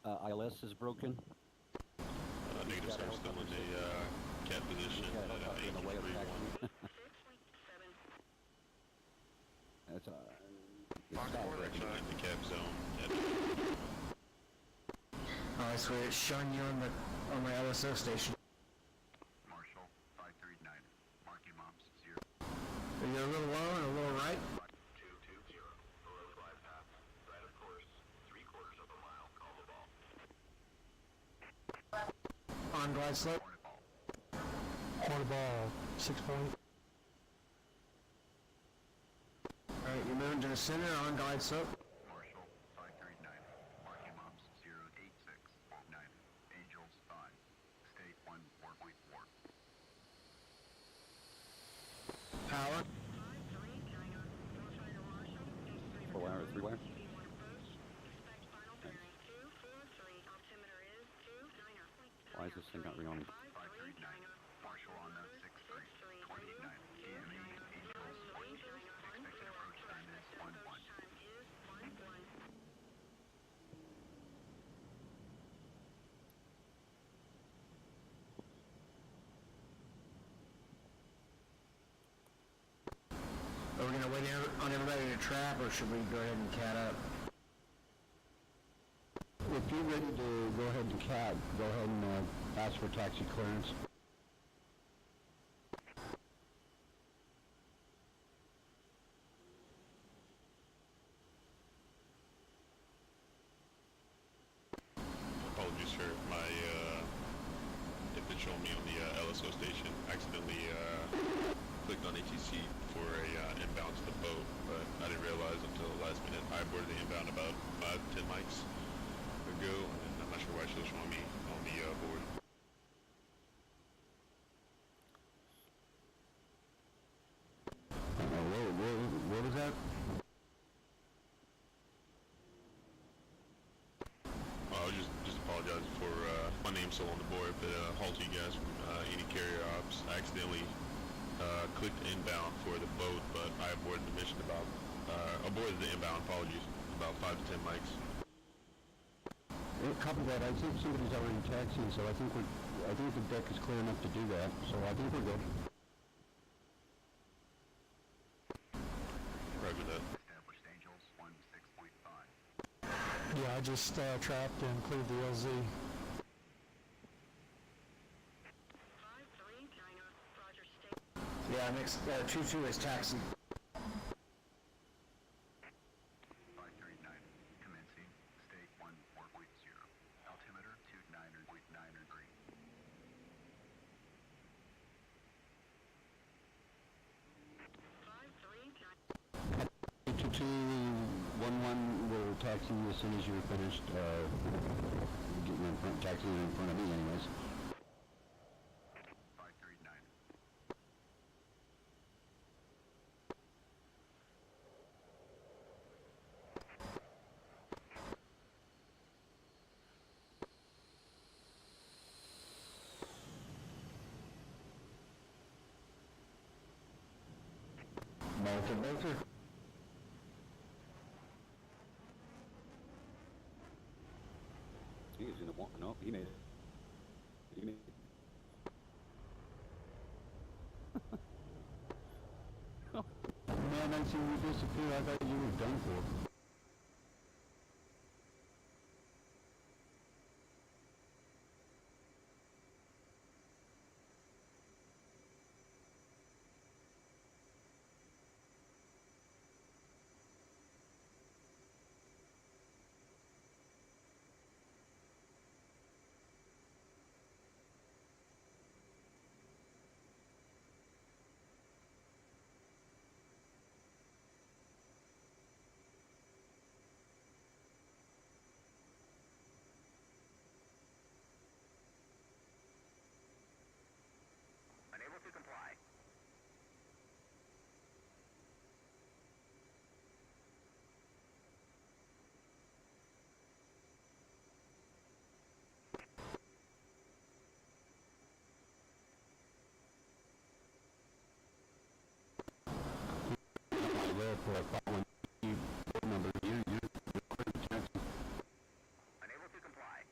ILS is broken. Negative, so I'm still in a cat position. That's direction in the cap zone. Alright, so it's showing you on my LSO station. Marshall 539. Marking moms 0. Are you a little low and a little right? 220. Below glide path. Right of course. 3/4 of a mile. Call the ball. On glide slope. Quarter ball, 6 point. Alright, you're moving to the center on glide slope. Marshall 539. Marking moms 086. 9. Angels 5. State 1 4.4. Power. 4-wire or 3-wire? Why is this thing not ringing? 539. Marshall on node 63. 29. DME Angels 1. Expected approach time is 11. Are we gonna wait on everybody to trap, or should we go ahead and cat up? If you're ready to go ahead and cat, go ahead and ask for taxi clearance. Apologies, sir. My it did show me on the LSO station. Accidentally clicked on ATC for a inbound to the boat, but I didn't realize until the last minute. I boarded the inbound about 5-10 mics ago, and I'm not sure why it's still showing me on the board. What was that? I was just apologizing for my name still on the board, but halt you guys from any carrier ops. I accidentally clicked inbound for the boat, but I aborted the mission aborted the inbound, apologies, about 5-10 mics. Copy that. I think somebody's already taxiing, so I think the deck is clear enough to do that. So I think we're good. Roger that. Established Angels 16.5. Yeah, I just trapped and cleared the LZ. Yeah, next 2-2 is taxi. 539. Commencing. State 1 4.0. Altimeter 29.93. 2211 will taxi you as soon as you're finished getting in front, taxiing in front of me anyways. 539. Malta Baker. He's gonna want, no, he made it. He made it. Man, I seen you disappear. I thought you were done for. for following board number. You're clear, Jackson. Unable to comply.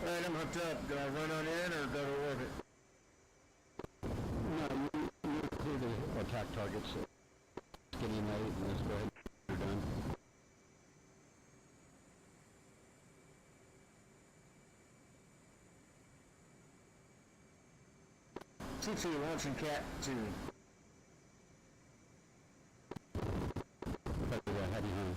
Alright, I'm hooked up. Do I run on in or go to orbit? No, you're clear to attack targets. It's getting late. Let's go ahead. You're done. CT launching Cat 2. Heading home.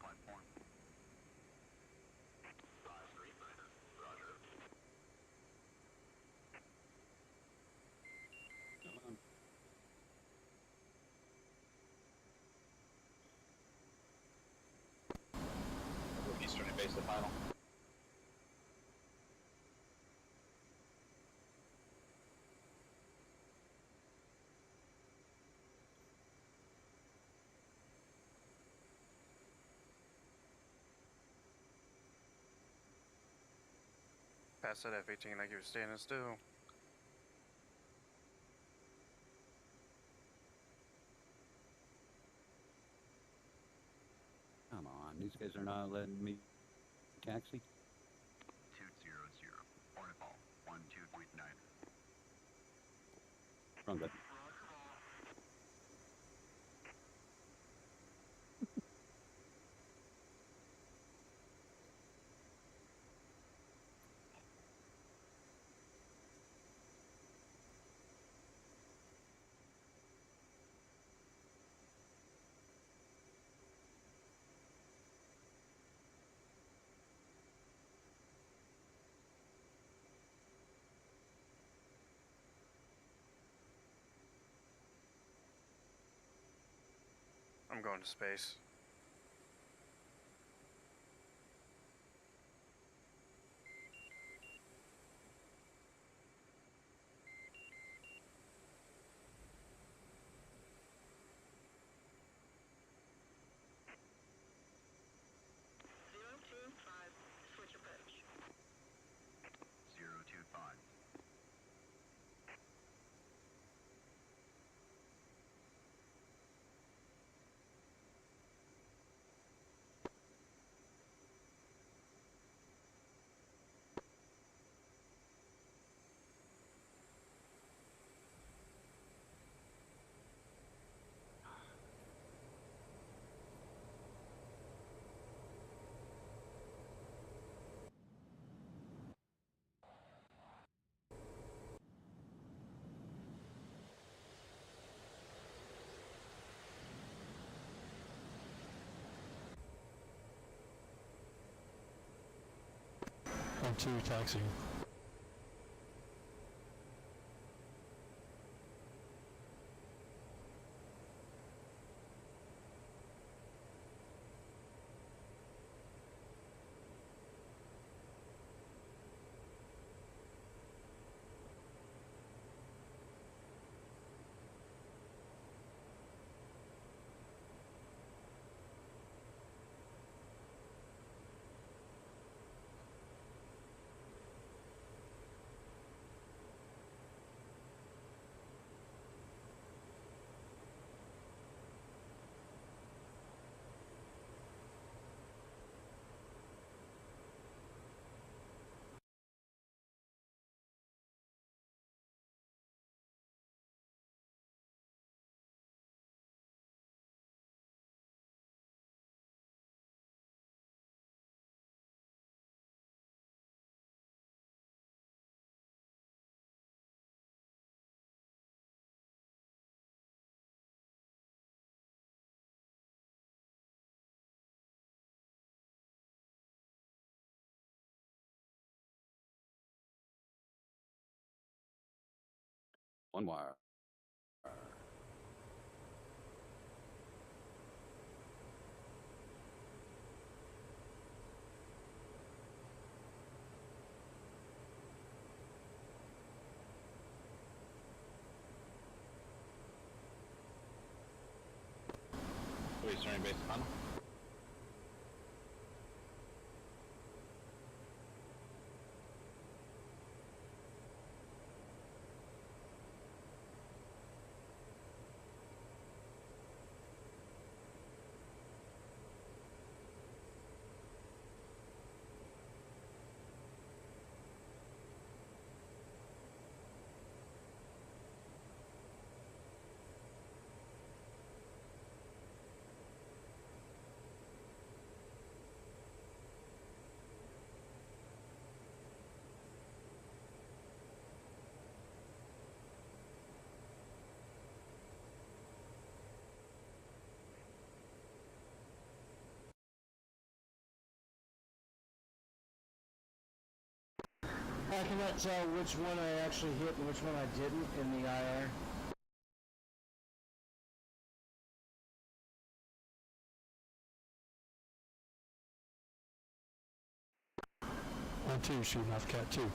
Platform. 539, Roger. Eastern and base the final. Pass that F-18 like you were standing still. Come on, these guys are not letting me taxi. 200. Hornet ball. 12.9. Wrong button. I'm going to space. Switch approach. 025. On 2 taxi. One wire. Wait, starting base on. I cannot tell which one I actually hit and which one I didn't in the IR. 1-2 shooting off Cat 2.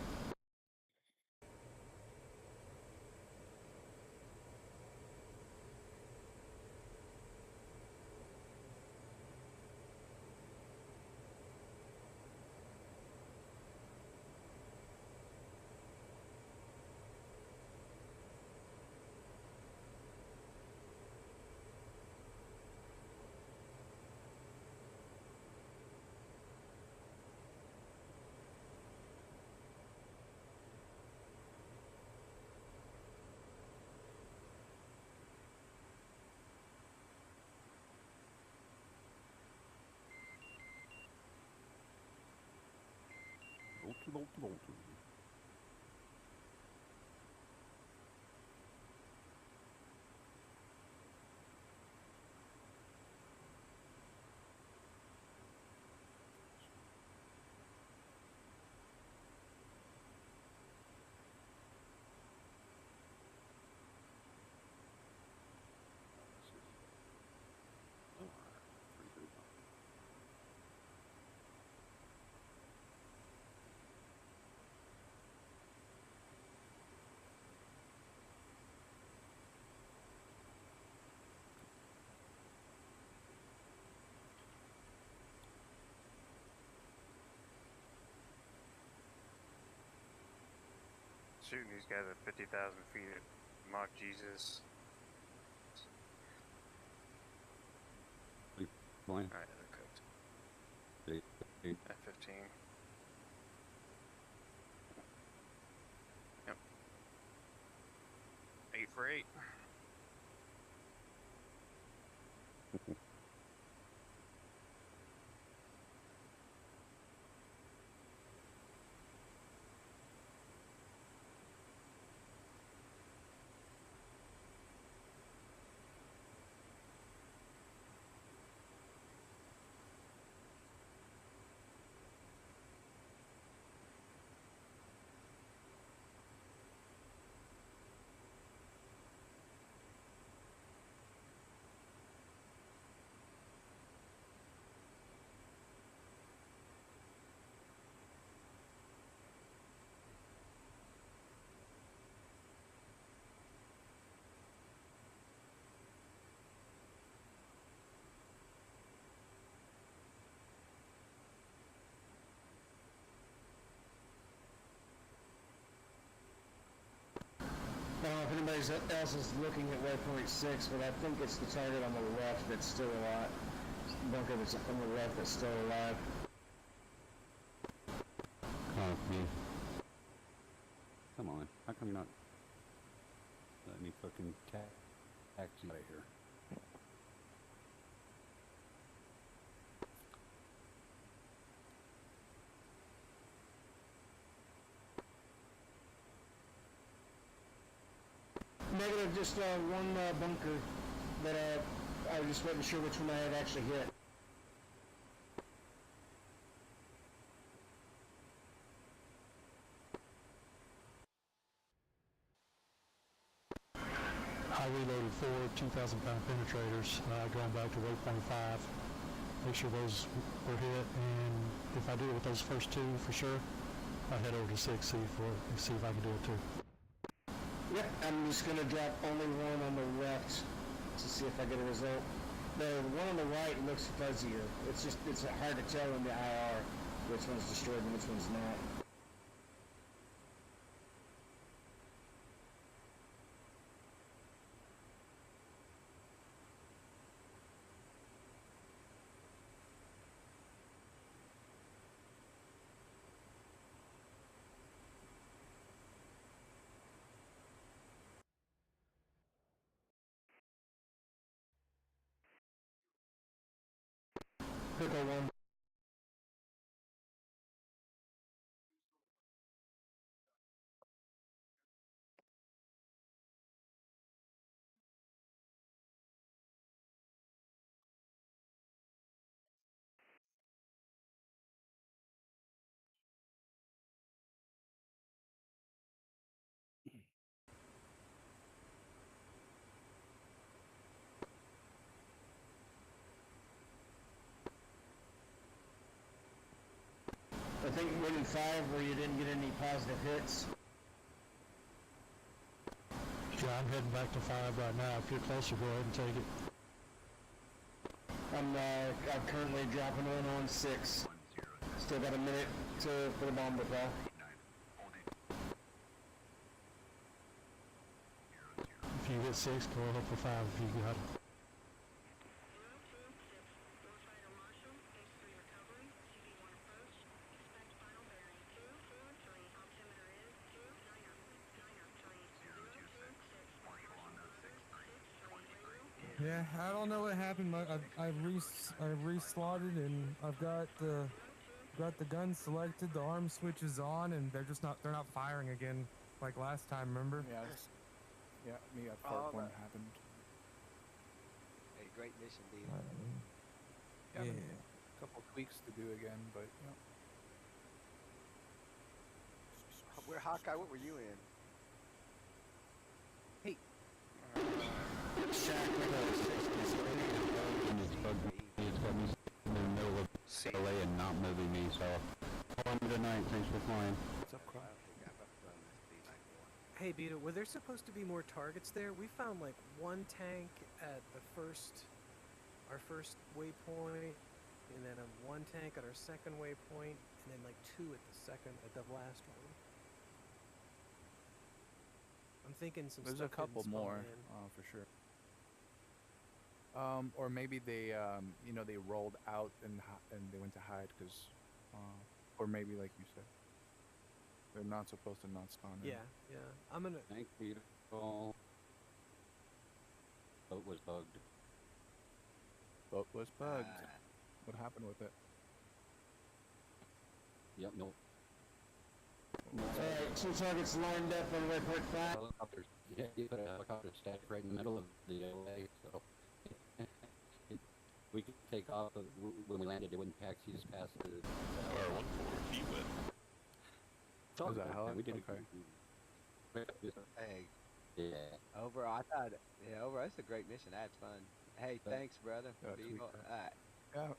Shooting these guys at 50,000 feet at Mach Jesus. Alright, they're cooked. At 15. Yep. 8 for 8. I don't know if anybody else is looking at waypoint 6, but I think it's the target on the left that's still alive. Bunker that's on the left that's still alive. Copy. Come on. How come you're not letting me fucking taxi out of here? Negative, just one bunker that I just wasn't sure which one I had actually hit. I reloaded 4 2,000-pound penetrators, going back to waypoint 5. Make sure those were hit, and if I do it with those first 2 for sure, I'll head over to 6, see if I can do it too. Yep, I'm just gonna drop only one on the left to see if I get a result. The one on the right looks fuzzier. It's hard to tell in the IR which one's destroyed and which one's not. Pickle one. I think winning 5 where you didn't get any positive hits. Yeah, I'm heading back to 5 right now. If you're closer, go ahead and take it. I'm currently dropping one on 6. Still got a minute for the bomb to fall. If you hit 6, go ahead for 5 if you got it. Yeah, I don't know what happened. I reslotted and I've got the gun selected. The arm switch is on, and they're not firing again like last time. Remember? Yeah, me at part 1 happened. Hey, great mission, dude. Yeah. A couple tweaks to do again, but Where Hawkeye? What were you in? Hey. It's got me in the middle of LA and not moving me, so call me tonight. Thanks for flying. What's up, Carl? Hey, Beto, were there supposed to be more targets there? We found like one tank at our first waypoint, and then one tank at our second waypoint, and then like 2 at the last one. I'm thinking There's a couple more, for sure. Or maybe they, they rolled out and they went to hide because, or maybe like you said, they're not supposed to not spawn in. Yeah. I'm gonna. Thank you. Boat was bugged. Boat was bugged. What happened with it? Yep, no. Alright, 2 targets lined up on waypoint 5. Helicopters. Yeah, you put a helicopter static right in the middle of the LA, so we could take off, but when we landed, it wouldn't taxi us past the. R14 feet wet. Was that hell? We did Hey. Yeah. Overall, overall, it's a great mission. That's fun. Hey, thanks, brother. Yeah.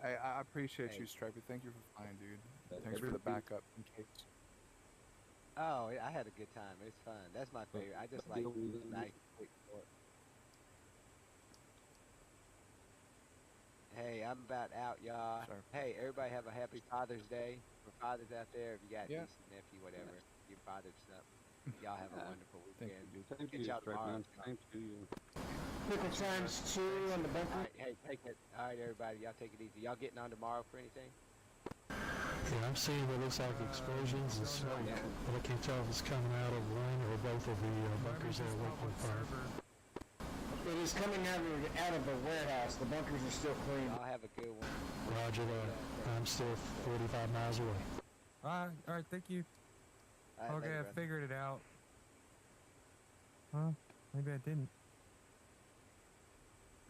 I appreciate you, Stripey. Thank you for flying, dude. Thanks for the backup in case. Oh, I had a good time. It's fun. That's my favorite. I just like nice, quick short. Hey, I'm about out, y'all. Sorry. Hey, everybody have a happy Father's Day. For fathers out there, if you got niece, nephew, whatever, your father's stuff. Y'all have a wonderful weekend. Thank you, tomorrow. Thank you. Pickle times 2 on the bunker. Hey, take it. All right, everybody, y'all take it easy. Y'all getting on tomorrow for anything? Yeah, I'm seeing what looks like explosions and smoke, but I can't tell if it's coming out of one or both of the bunkers there at waypoint 5. It is coming out of the warehouse. The bunkers are still clean. I'll have a good one. Roger that. I'm still 45 miles away. All right, thank you. Okay, I figured it out. Huh? Maybe I didn't.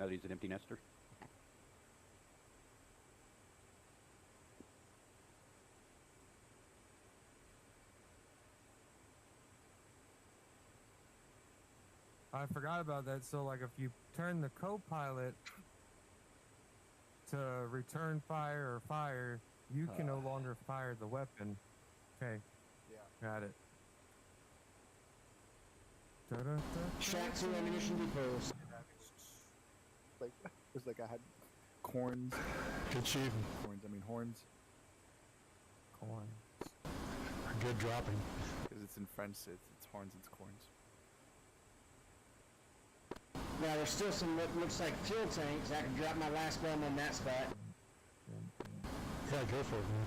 Now that he's an empty nester. I forgot about that. So, like, if you turn the co-pilot to return fire or fire, you can no longer fire the weapon. Okay. Yeah. Got it. Shot 2 ammunition depots. Like, it was like I had corns. Good shooting. Corns, I mean horns. Corn. Good dropping. Because it's in French, it's horns, it's corns. Now there's still some what looks like fuel tanks. I can drop my last bomb on that spot. Yeah, go for it, man.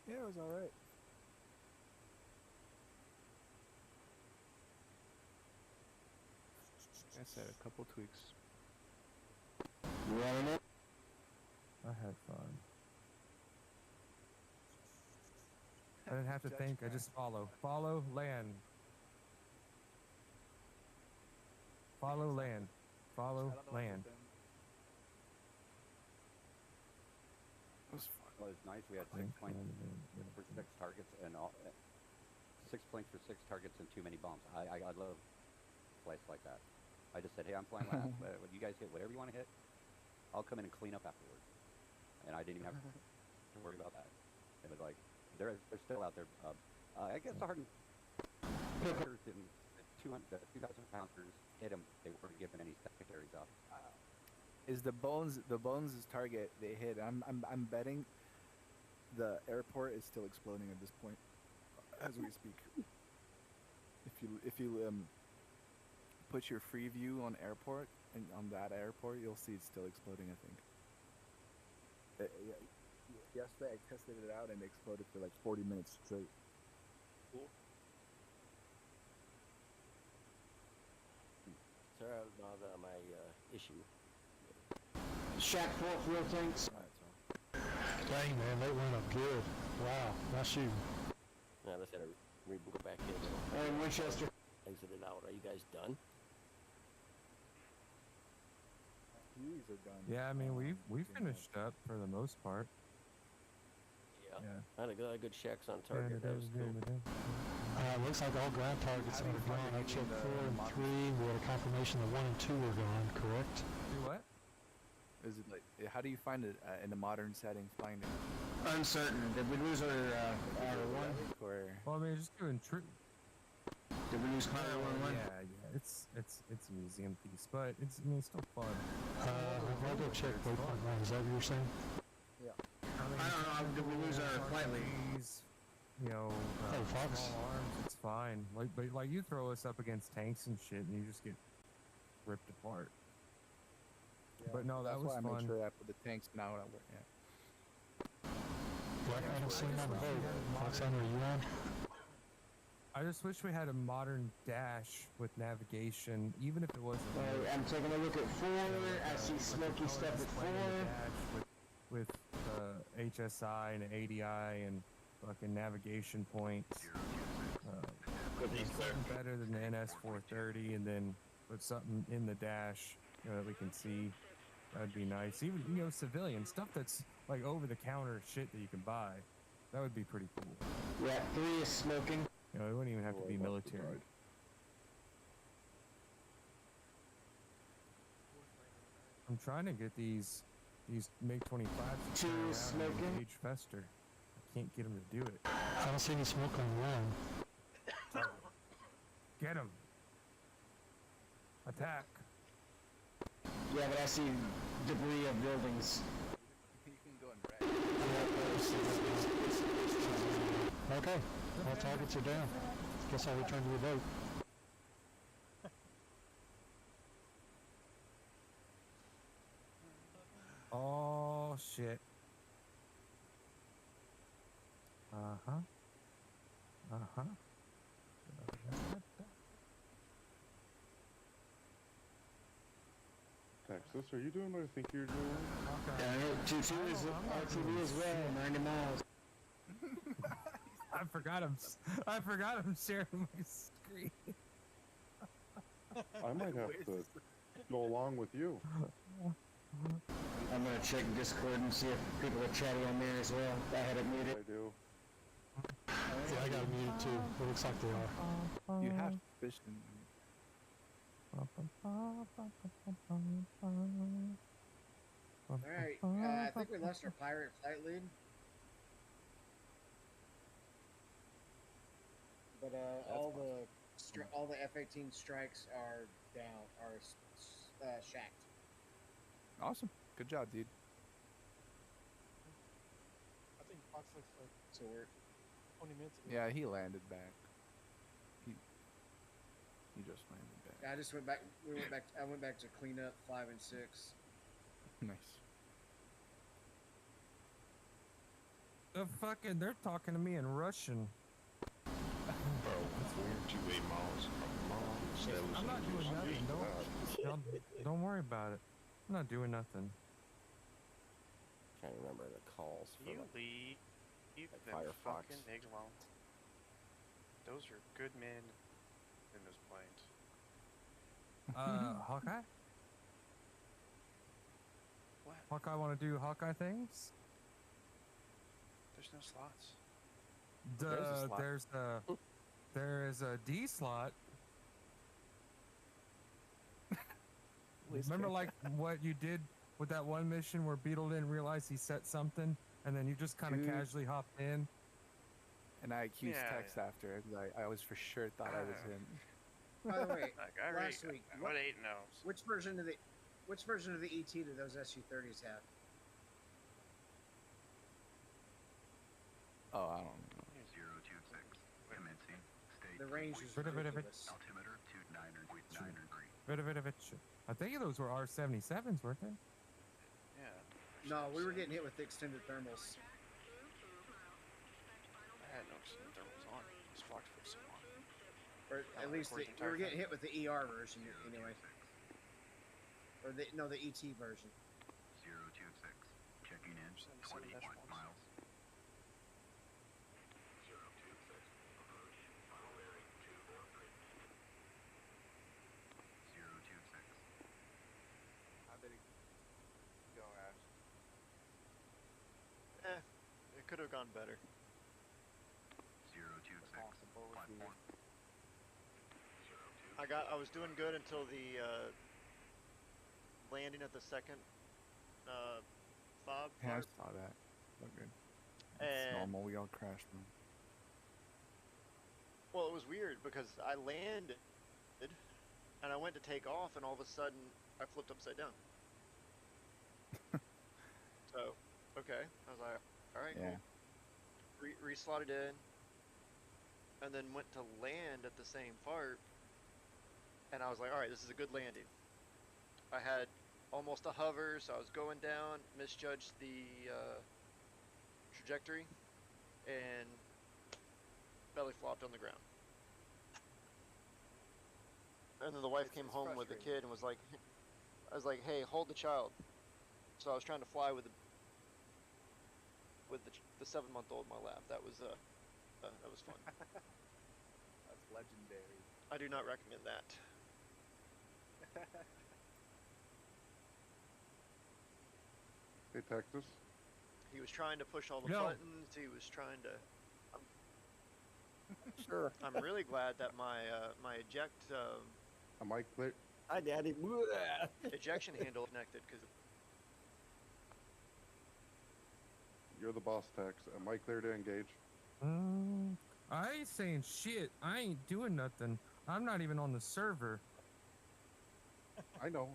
Yeah, it was alright. Like I said, a couple tweaks. Running it. I had fun. I didn't have to think. I just follow. Follow, land. Follow, land. Follow, land. It was fun. Well, it was nice. We had 6 points for 6 targets and 6 points for 6 targets and too many bombs. I love flights like that. I just said, hey, I'm flying last. When you guys hit whatever you want to hit, I'll come in and clean up afterwards. And I didn't even have to worry about that. It was like, they're still out there. I guess the hardened pickers and 2,000 pounders hit them. They weren't giving any secondaries up. Is the bones target they hit? I'm betting the airport is still exploding at this point, as we speak. If you put your free view on airport and on that airport, you'll see it's still exploding. I think. Yesterday I tested it out and it exploded for like 40 minutes straight. Cool. Sorry about my issue. Shack 4 fuel tanks. Dang, man, they went up good. Wow, nice shooting. Now let's gotta go back in. And Winchester. Exit it out. Are you guys done? Hueys are done. Yeah, I mean, we finished up for the most part. Yeah. I had a lot of good shacks on target. That was cool. Looks like all ground targets are gone. I checked 4 and 3. We had a confirmation that 1 and 2 were gone, correct? Do what? Is it like, how do you find it in a modern setting? Find it. Uncertain. Did we lose our R1? Or Well, I mean, just doing true. Did we lose Connor 1-1? Yeah. It's a museum piece, but it's still fun. I'll go check waypoint 1. Is that what you're saying? Yeah. I don't know. Did we lose our flight lead? You know, Fox. small arms, it's fine. Like you throw us up against tanks and shit, and you just get ripped apart. Yeah, but no, that was fun. fun. I made sure I put the tanks now. Yeah. What kind of scene on the boat? Foxhunter, are you on? I just wish we had a modern dash with navigation, even if it wasn't. I'm taking a look at 4. I see smoky stuff at 4. With HSI and ADI and fucking navigation points. Something better than the NS430, and then put something in the dash, you know, that we can see. That'd be nice. Even, you know, civilian stuff that's like over-the-counter shit that you can buy. That would be pretty cool. Yeah, 3 is smoking. You know, it wouldn't even have to be military. I'm trying to get these MiG-25s to turn around and engage Fester. I can't get them to do it. I don't see any smoke on 1. Get him! Attack! Yeah, but I see debris of buildings. You can go and wreck. Okay, all targets are down. Guess I'll return to the boat. Oh shit. Texas, are you doing what I think you're doing? Yeah, 2-2 is RTV as well, 90 miles. I forgot I'm sharing my screen. I might have to go along with you. I'm gonna check Discord and see if people are chatting on there as well. I had it muted. I do. Yeah, I got them muted too. It looks like they are. You have suspicion. Alright, I think we lost our pirate flight lead. But all the F-18 strikes are down, are shacked. Awesome. Good job, dude. I think Fox looks like So we're 20 minutes ago. Yeah, he landed back. He just landed back. I just went back. I went back to clean up 5 and 6. Nice. They're talking to me in Russian. Bro, that's weird. 2 miles from mom. I'm not doing nothing. Don't worry about it. I'm not doing nothing. Can't remember the calls for You leave them Firefox. fucking eggs alone. Those are good men in those planes. Hawkeye? What? Hawkeye want to do Hawkeye things? There's no slots. There is a D slot. Remember like what you did with that one mission where Beetle didn't realize he set something and then you just kind of casually hopped in? And I accused text after it. I was for sure thought I was him. By the way, I last week, what 8 knows? which version of the ET do those SU-30s have? Oh, I don't know. 026. Commencing. State. The range is ridiculous. Altimeter 29.93. I think those were R77s, weren't they? Yeah. No, we were getting hit with the extended thermals. I had no extended thermals on. It's blocked for so long. Or at least we were getting hit with the ER version anyway. Or the ET version. 026. Checking in. 21 miles. 026. How did it go, Ash? It could have gone better. 026. Platform. I was doing good until the landing at the second fob Yeah, I part. saw that. Look good. It's And normal. We all crashed them. well, it was weird because I landed and I went to take off, and all of a sudden I flipped upside down. So, okay, I was like, all right, Yeah. cool. Reslotted in, and then went to land at the same part, and I was like, all right, this is a good landing. I had almost a hover, so I was going down, misjudged the trajectory, and belly flopped on the ground. And then the wife came home with the kid and was like, I was like, hey, hold the child. So I was trying to fly with the 7-month-old in my lap. That was fun. That's legendary. I do not recommend that. Hey, Texas. He was trying to push all the No. buttons. He was trying to. Sure. I'm really glad that my eject Am I clear? Hi, Daddy. ejection handle connected because You're the boss, Tex. Am I clear to engage? I ain't saying shit. I ain't doing nothing. I'm not even on the server. I know.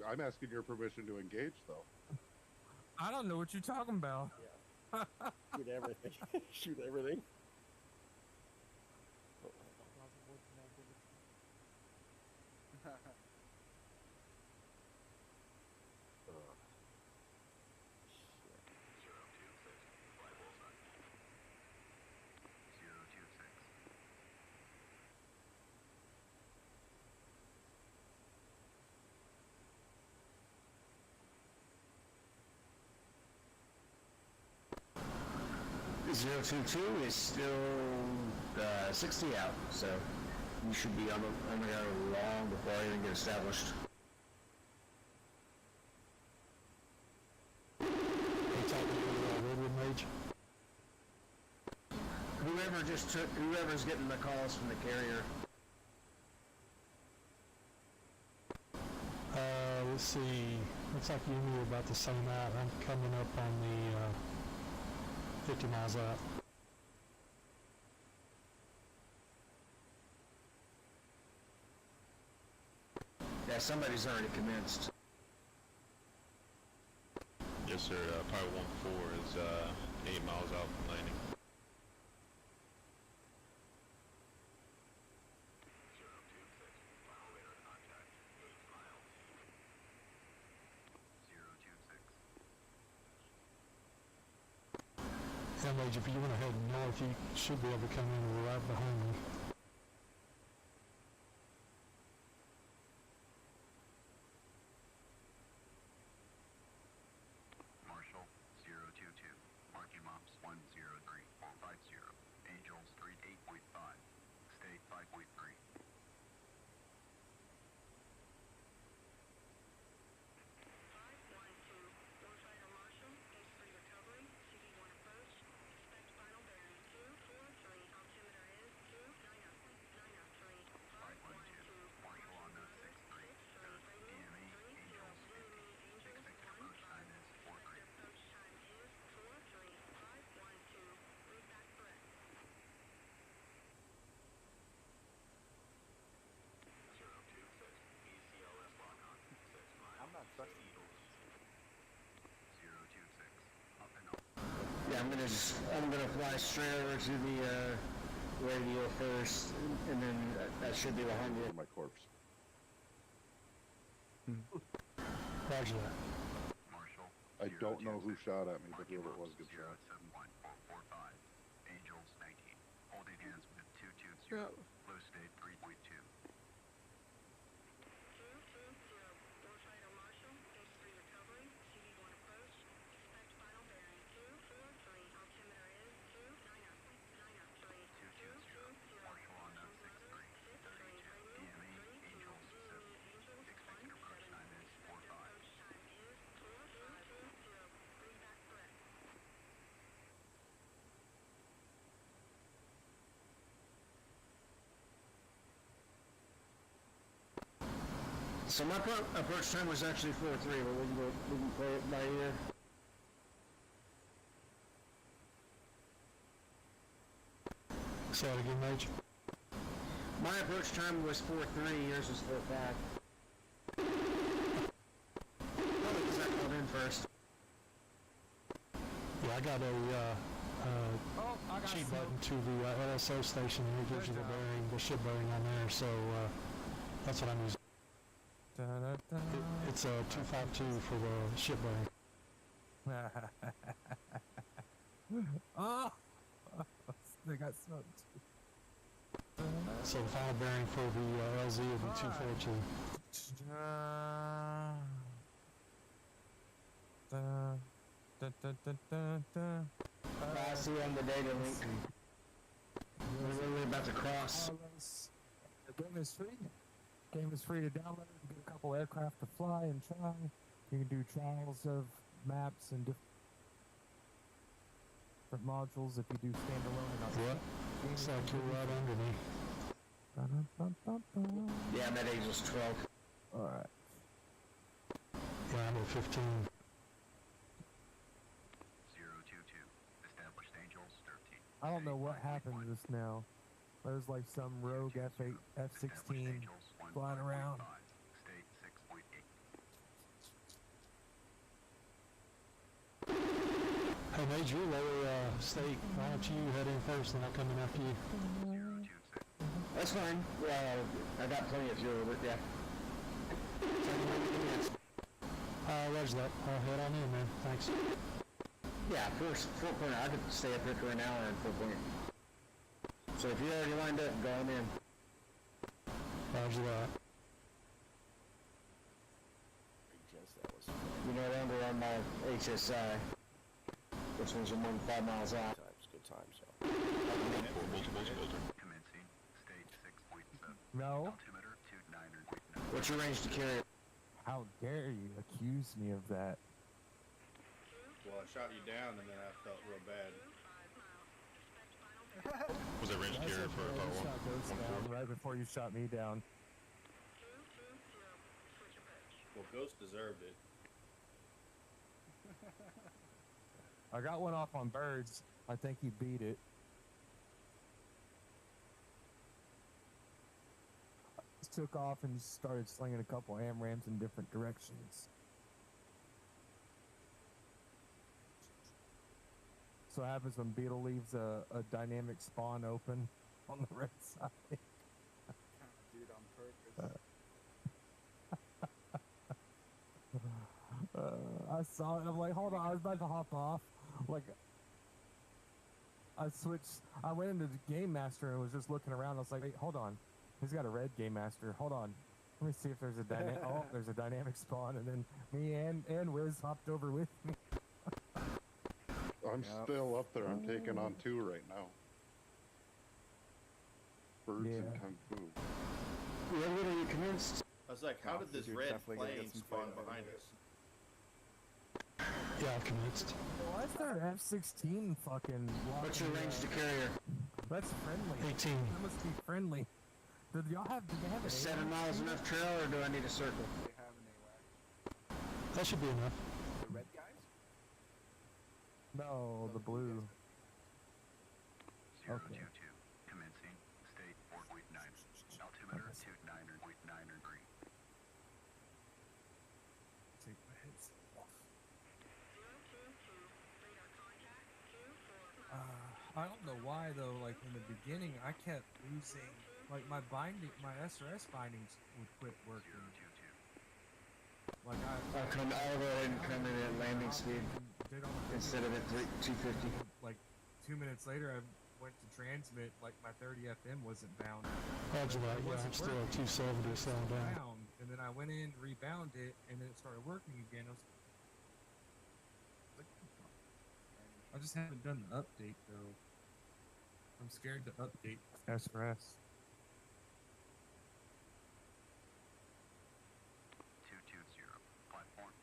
I'm asking your permission to engage, though. I don't know what you're talking about. Shoot everything. Shoot everything. Zero 022 is still 60 out, so you should be on the go long before I even get established. Hey, talking to Redwood Mage. Who whoever's getting the calls from the carrier. Let's see. Looks like you and me are about the same out. I'm coming up on the 50 miles out. Yeah, somebody's already commenced. Yes, sir. Pilot 1-4 is 8 miles out from landing. F.L.A.G, if you want to head north, you should be able to come in right behind me. Marshall 022, marking maps 103.50, Angels 38.5, State 5.3. Yeah, I'm gonna fly straight over to the radio first, and then that should be behind you. My corpse. Roger that. I don't know who shot at me, but whoever it was, good shot. 071.445, Angels 19, holding hands with 220, low state 3.2. So my approach time was actually 4-3, but we can play it by ear. Say that again, Mage. My approach time was 4-3, yours was 4-5. Probably because I called in first. Yeah, I got a cheat button to the LSO station, and it gives you the bearing, the ship bearing on there, so that's what I'm using. It's a 252 for the ship bearing. Oh! They got smoked. So the final bearing for the LZ will be 242. I see you on the data link. We're really about to cross. The game is free. Game is free to download. You get a couple aircraft to fly and try. You can do trials of maps and different modules if you do standalone. What? Looks like you're right under me. Yeah, I'm at Angels 12. Alright. Yeah, I'm at 15. 022, established Angels 13. I don't know what happened just now. There's like some rogue F8, F-16 flying around. State 6.8. Hey, Mage, you're lower state. Why don't you head in first and I'll come in after you? That's fine. I got plenty of fuel, but yeah. Roger that. I'll head on in, man. Thanks. Yeah, 4 point. I could stay up here for an hour and 4 point. So if you're already lined up, go on in. Roger that. You know, under on my HSI, which one's more than 5 miles out. Good times. Commencing, state 6.7. No. Altimeter 29. What's your range to carry? How dare you accuse me of that? Well, I shot you down and then I felt real bad. Was that range carrier for I about shot Ghost down 140? right before you shot me down. Well, Ghost deserved it. I got one off on birds. I think he beat it. Just took off and just started slinging a couple AMRAMs in different directions. So what happens when Beetle leaves a dynamic spawn open on the red side? Dude, on purpose. I saw it. I'm like, hold on. I was about to hop off. Like, I went into the Game Master and was just looking around. I was like, wait, hold on. He's got a red Game Master. Hold on. Let me see if there's a dynamic. Oh, there's a dynamic spawn. And then me and Wiz hopped over with me. I'm still up there. I'm taking on 2 right now. Birds and Kung Fu. What are you convinced? I was like, how did this red plane spawn behind us? Yeah, I'm convinced. Why is there an F-16 fucking... What's your range to carrier? That's friendly. 18. That must be friendly. Did they have Is 7 miles enough trail, or do I need a circle? They have an AWAC. That should be enough. The red guys? No, the blue. 022, commencing, state 4.9, altimeter 29.9 degree. Take my headset off. I don't know why though, like in the beginning I kept losing, like my SRS bindings would quit working. Like I'll go ahead and come in at landing speed instead of at 250. Like 2 minutes later I went to transmit, like my 30 FM wasn't bound. Roger that, yeah, I'm still at 270 selling down. And then I went in, rebound it, and then it started working again. I just haven't done the update though. I'm scared to update SRS. 220, platform.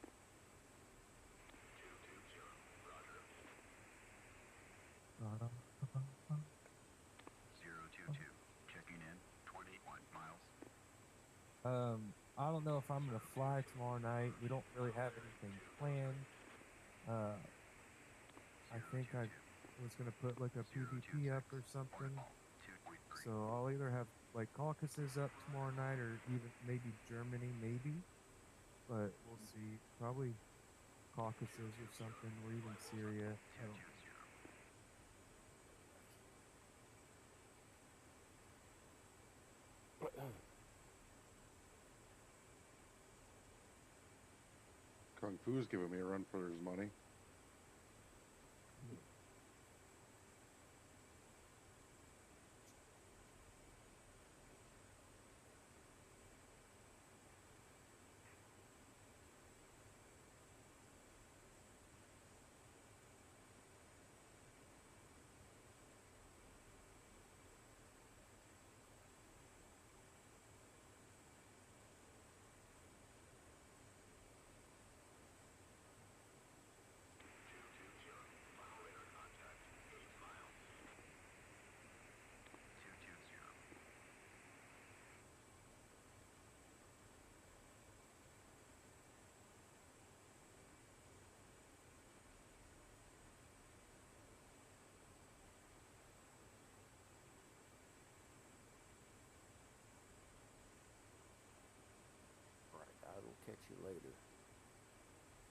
220, roger. 022, checking in, 21 miles. I don't know if I'm gonna fly tomorrow night. We don't really have anything planned. I think I was gonna put like a PvP up or something. So I'll either have like caucuses up tomorrow night or even maybe Germany, maybe. But we'll see. Probably caucuses or something, or even Syria. I don't know. Kung Fu's giving me a run for his money. I will catch you later.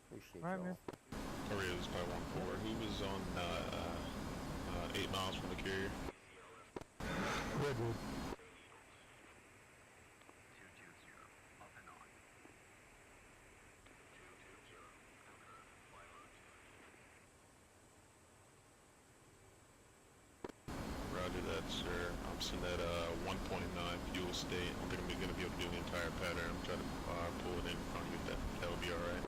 Appreciate All right, y'all. man. Sorry, it was by 1-4. He was on 8 miles from the carrier. Redwood. 220, up and on. Roger that, sir. I'm sitting at 1.9 fuel state. I don't think I'm going to be able to do the entire pattern. I'm trying to pull it in front of you. That would be alright.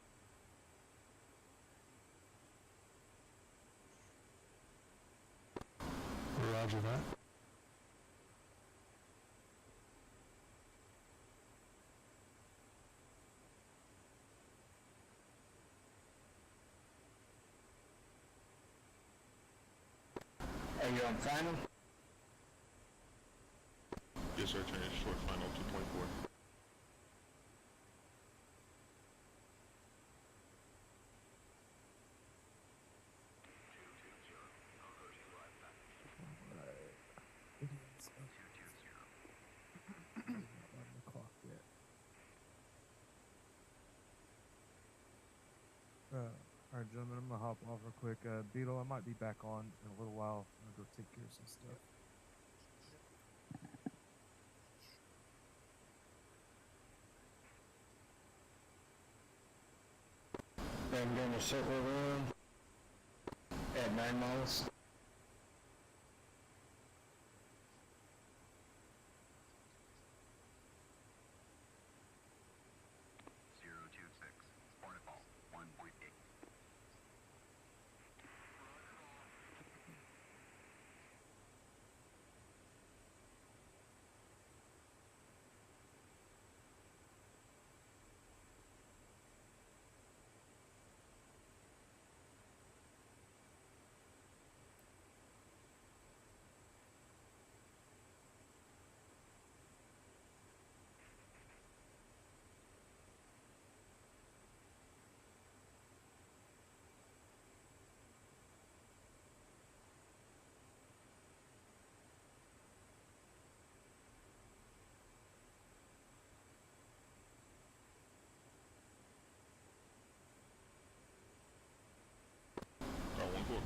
Roger that. Are you on final? start turning short final 2.4. It is. Not 11 o'clock yet. All right, gentlemen, I'm gonna hop off real quick. Beetle, I might be back on in a little while. I'm gonna go take care of some stuff. I'm going to circle around at 9 miles.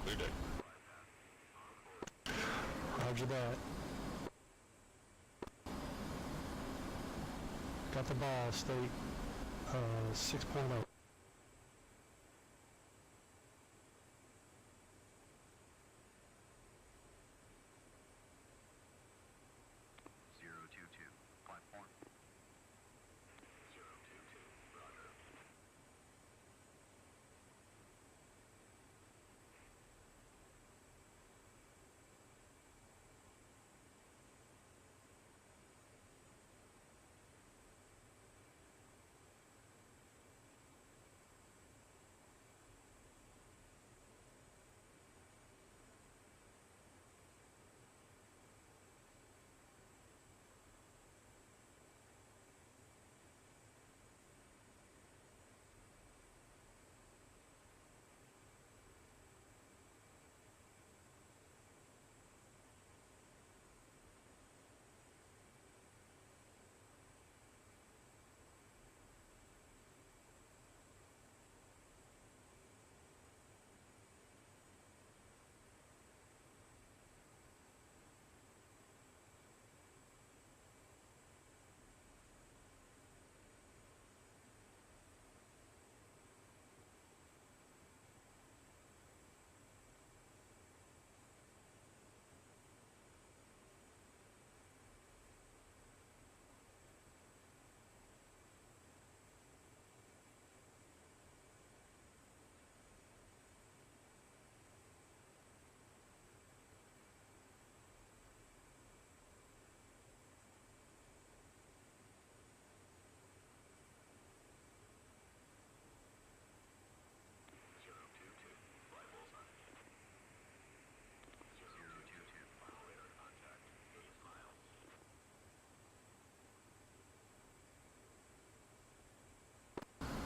Clear deck. Roger that. Got the ball, state 6.0.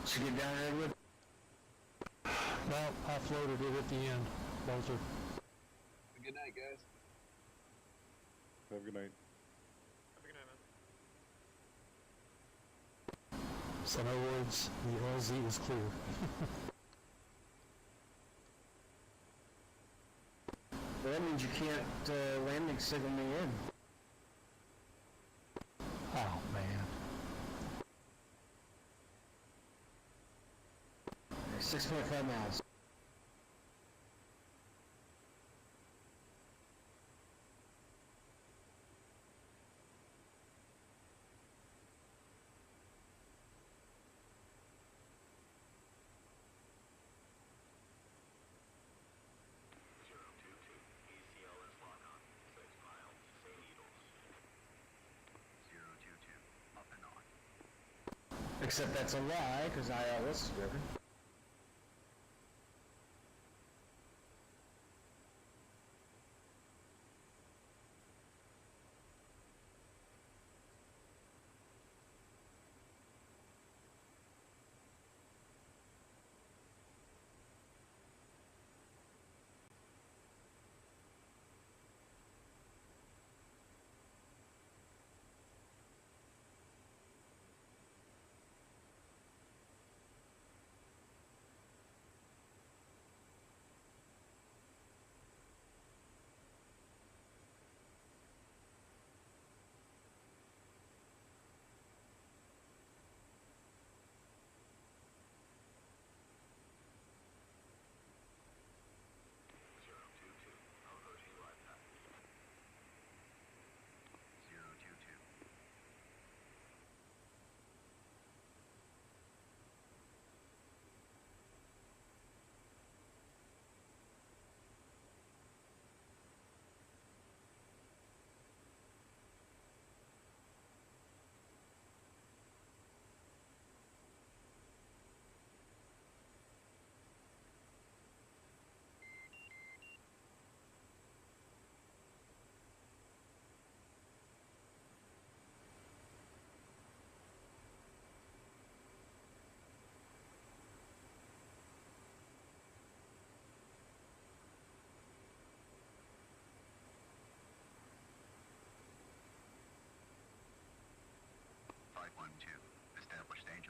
Did you get down, Edward? Well, I floated it at the end, Walter. Good night, guys. Have a good night. Have a good night, man. So in other words, the LZ is clear. Well, that means you can't landing signal me in. Oh, man. 6.5 miles. Except that's a lie, because ILS is driven.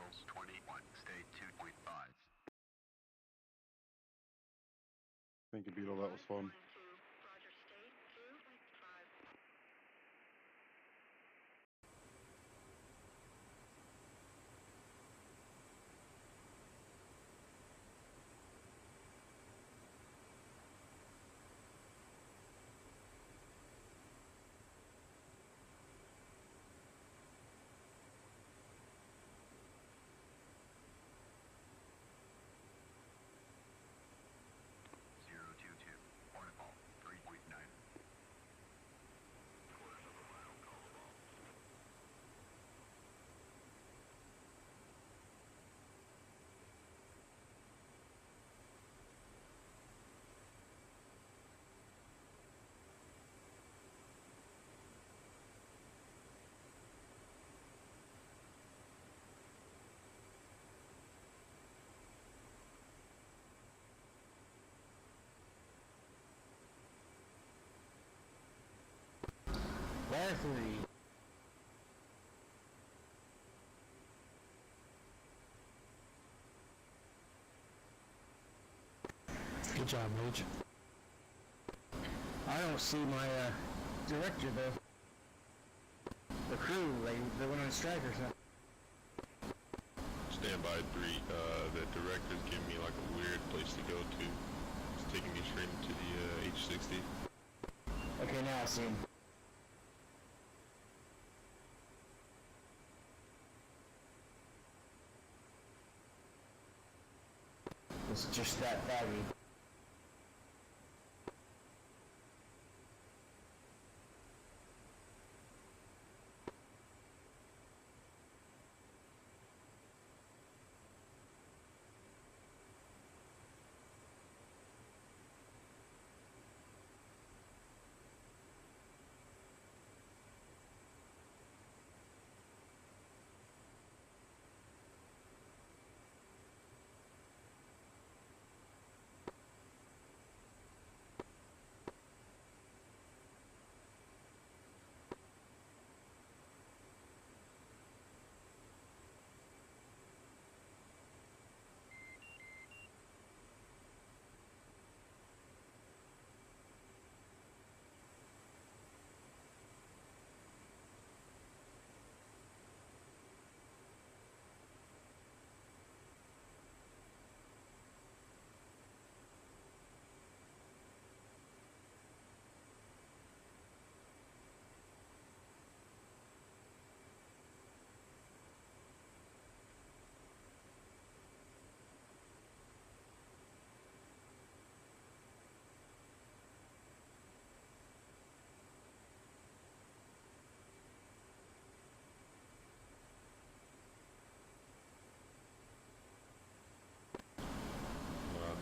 vehicles 21, state 2.5. Thank you, Beetle. That was fun. Wire 3. Good job, Mage. I don't see my director though. The crew, they went on strike or something. Standby 3, the director's giving me like a weird place to go to. It's taking me straight into the H60. Okay, now I see him. It's just that foggy.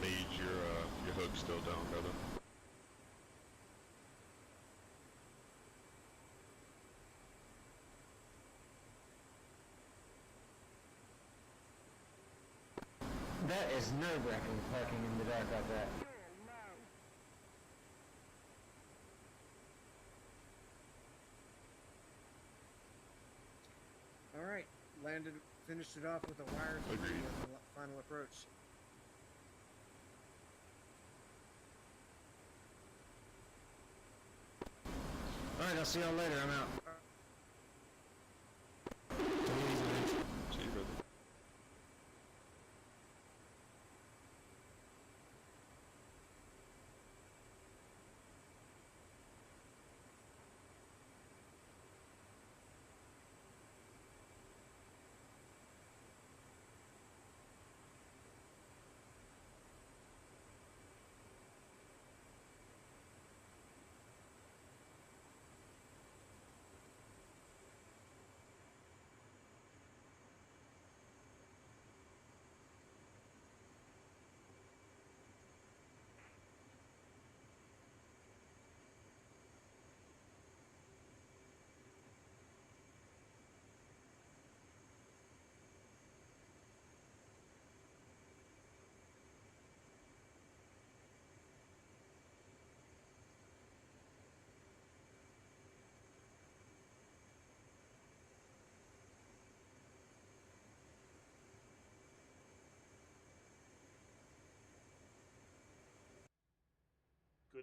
Mage, your hook's still down, brother. That is nerve-wracking parking in the dark like that. All right, landed, finished it off with a wire 3 on the final approach. All right, I'll see y'all later. I'm out. See you, brother.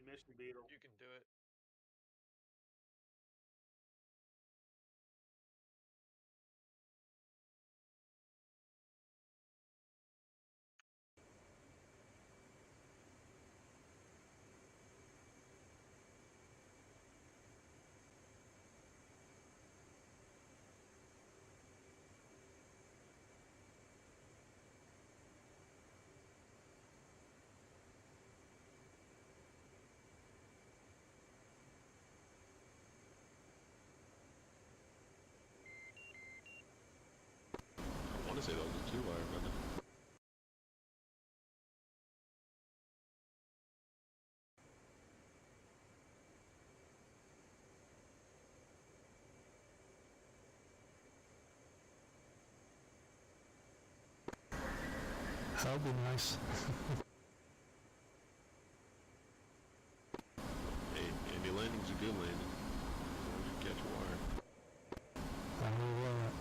Good mission, Beetle. You can do it. I want to say that was a 2-wire, brother. That would be nice. Hey, any landing's a good landing. As long as you catch a wire. I know that.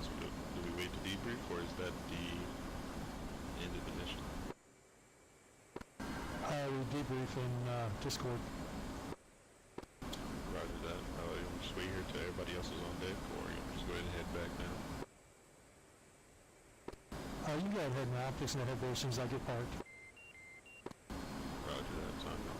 So do we wait to debrief, or is that the end of the mission? We debrief in Discord. Roger that. You want to just wait here till everybody else is on deck, or you want to just go ahead and head back now? You go ahead now. I'm fixing to head there as soon as I get parked. Roger that. Time now.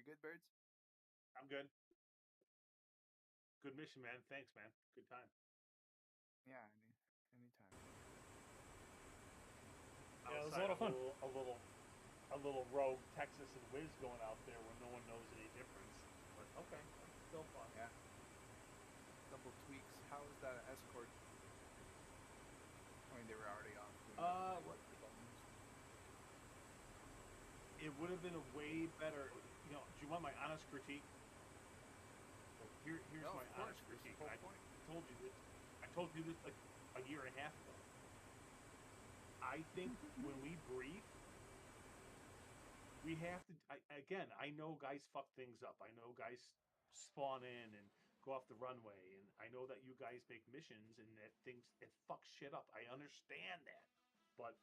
You good, Birds? I'm good. Good mission, man. Thanks, man. Good time. Yeah, anytime. Yeah, it was a lot of fun. A little rogue Texas and Wiz going out there where no one knows any difference. But okay, still fun. Yeah. Couple tweaks. How was that escort? I mean, they were already off. It would have been a way better. You know, do you want my honest critique? Here's my honest critique. I told you this. I told you this like a year and a half ago. I think when we brief, we have to. I know guys fuck things up. I know guys spawn in and go off the runway, and I know that you guys make missions and that it fucks shit up. I understand that, but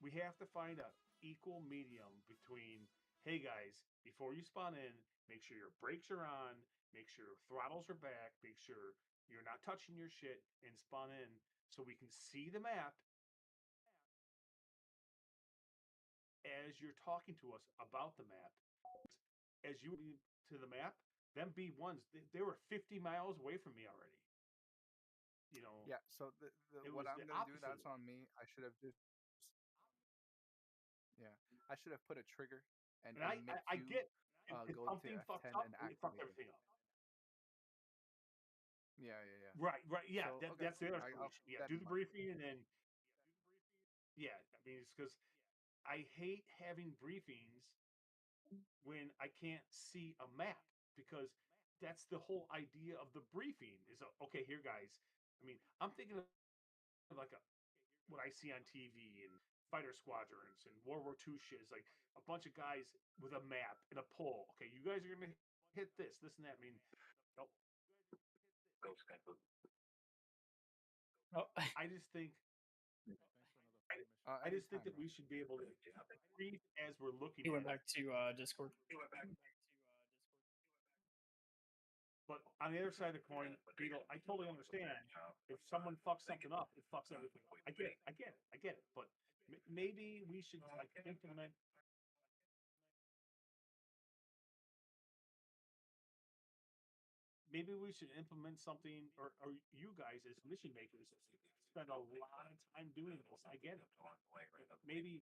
we have to find a equal medium between, hey guys, before you spawn in, make sure your brakes are on, make sure your throttles are back, make sure you're not touching your shit, and spawn in so we can see the map as you're talking to us about the map. As you to the map, them B1s, they were 50 miles away from me already. You know. Yeah. So what I'm gonna do, that's on me. I should have just. Yeah, I should have put a trigger and make I you get go to something fucked F10 up, and it fucked activate it. everything up. Yeah. Right. Yeah, So, okay, that's the cool. other I'll solution. keep Yeah, that do in the mind. briefing and then. Yeah, I mean, it's because I hate having briefings when I can't see a map, because that's the whole idea of the briefing is, okay, here guys. I mean, I'm thinking of like what I see on TV and fighter squadrons and World War II shit is like a bunch of guys with a map and a pole. Okay, you guys are gonna hit this, and that. I mean, nope. I just think. I just think that we should be able to breathe as we're looking. He went back to Discord. But on the other side of the coin, Beetle, I totally understand. If someone fucks something up, it fucks everything up. I get it. But maybe we should like implement. Maybe we should implement something, or you guys as mission makers spend a lot of time doing this. I get it. Maybe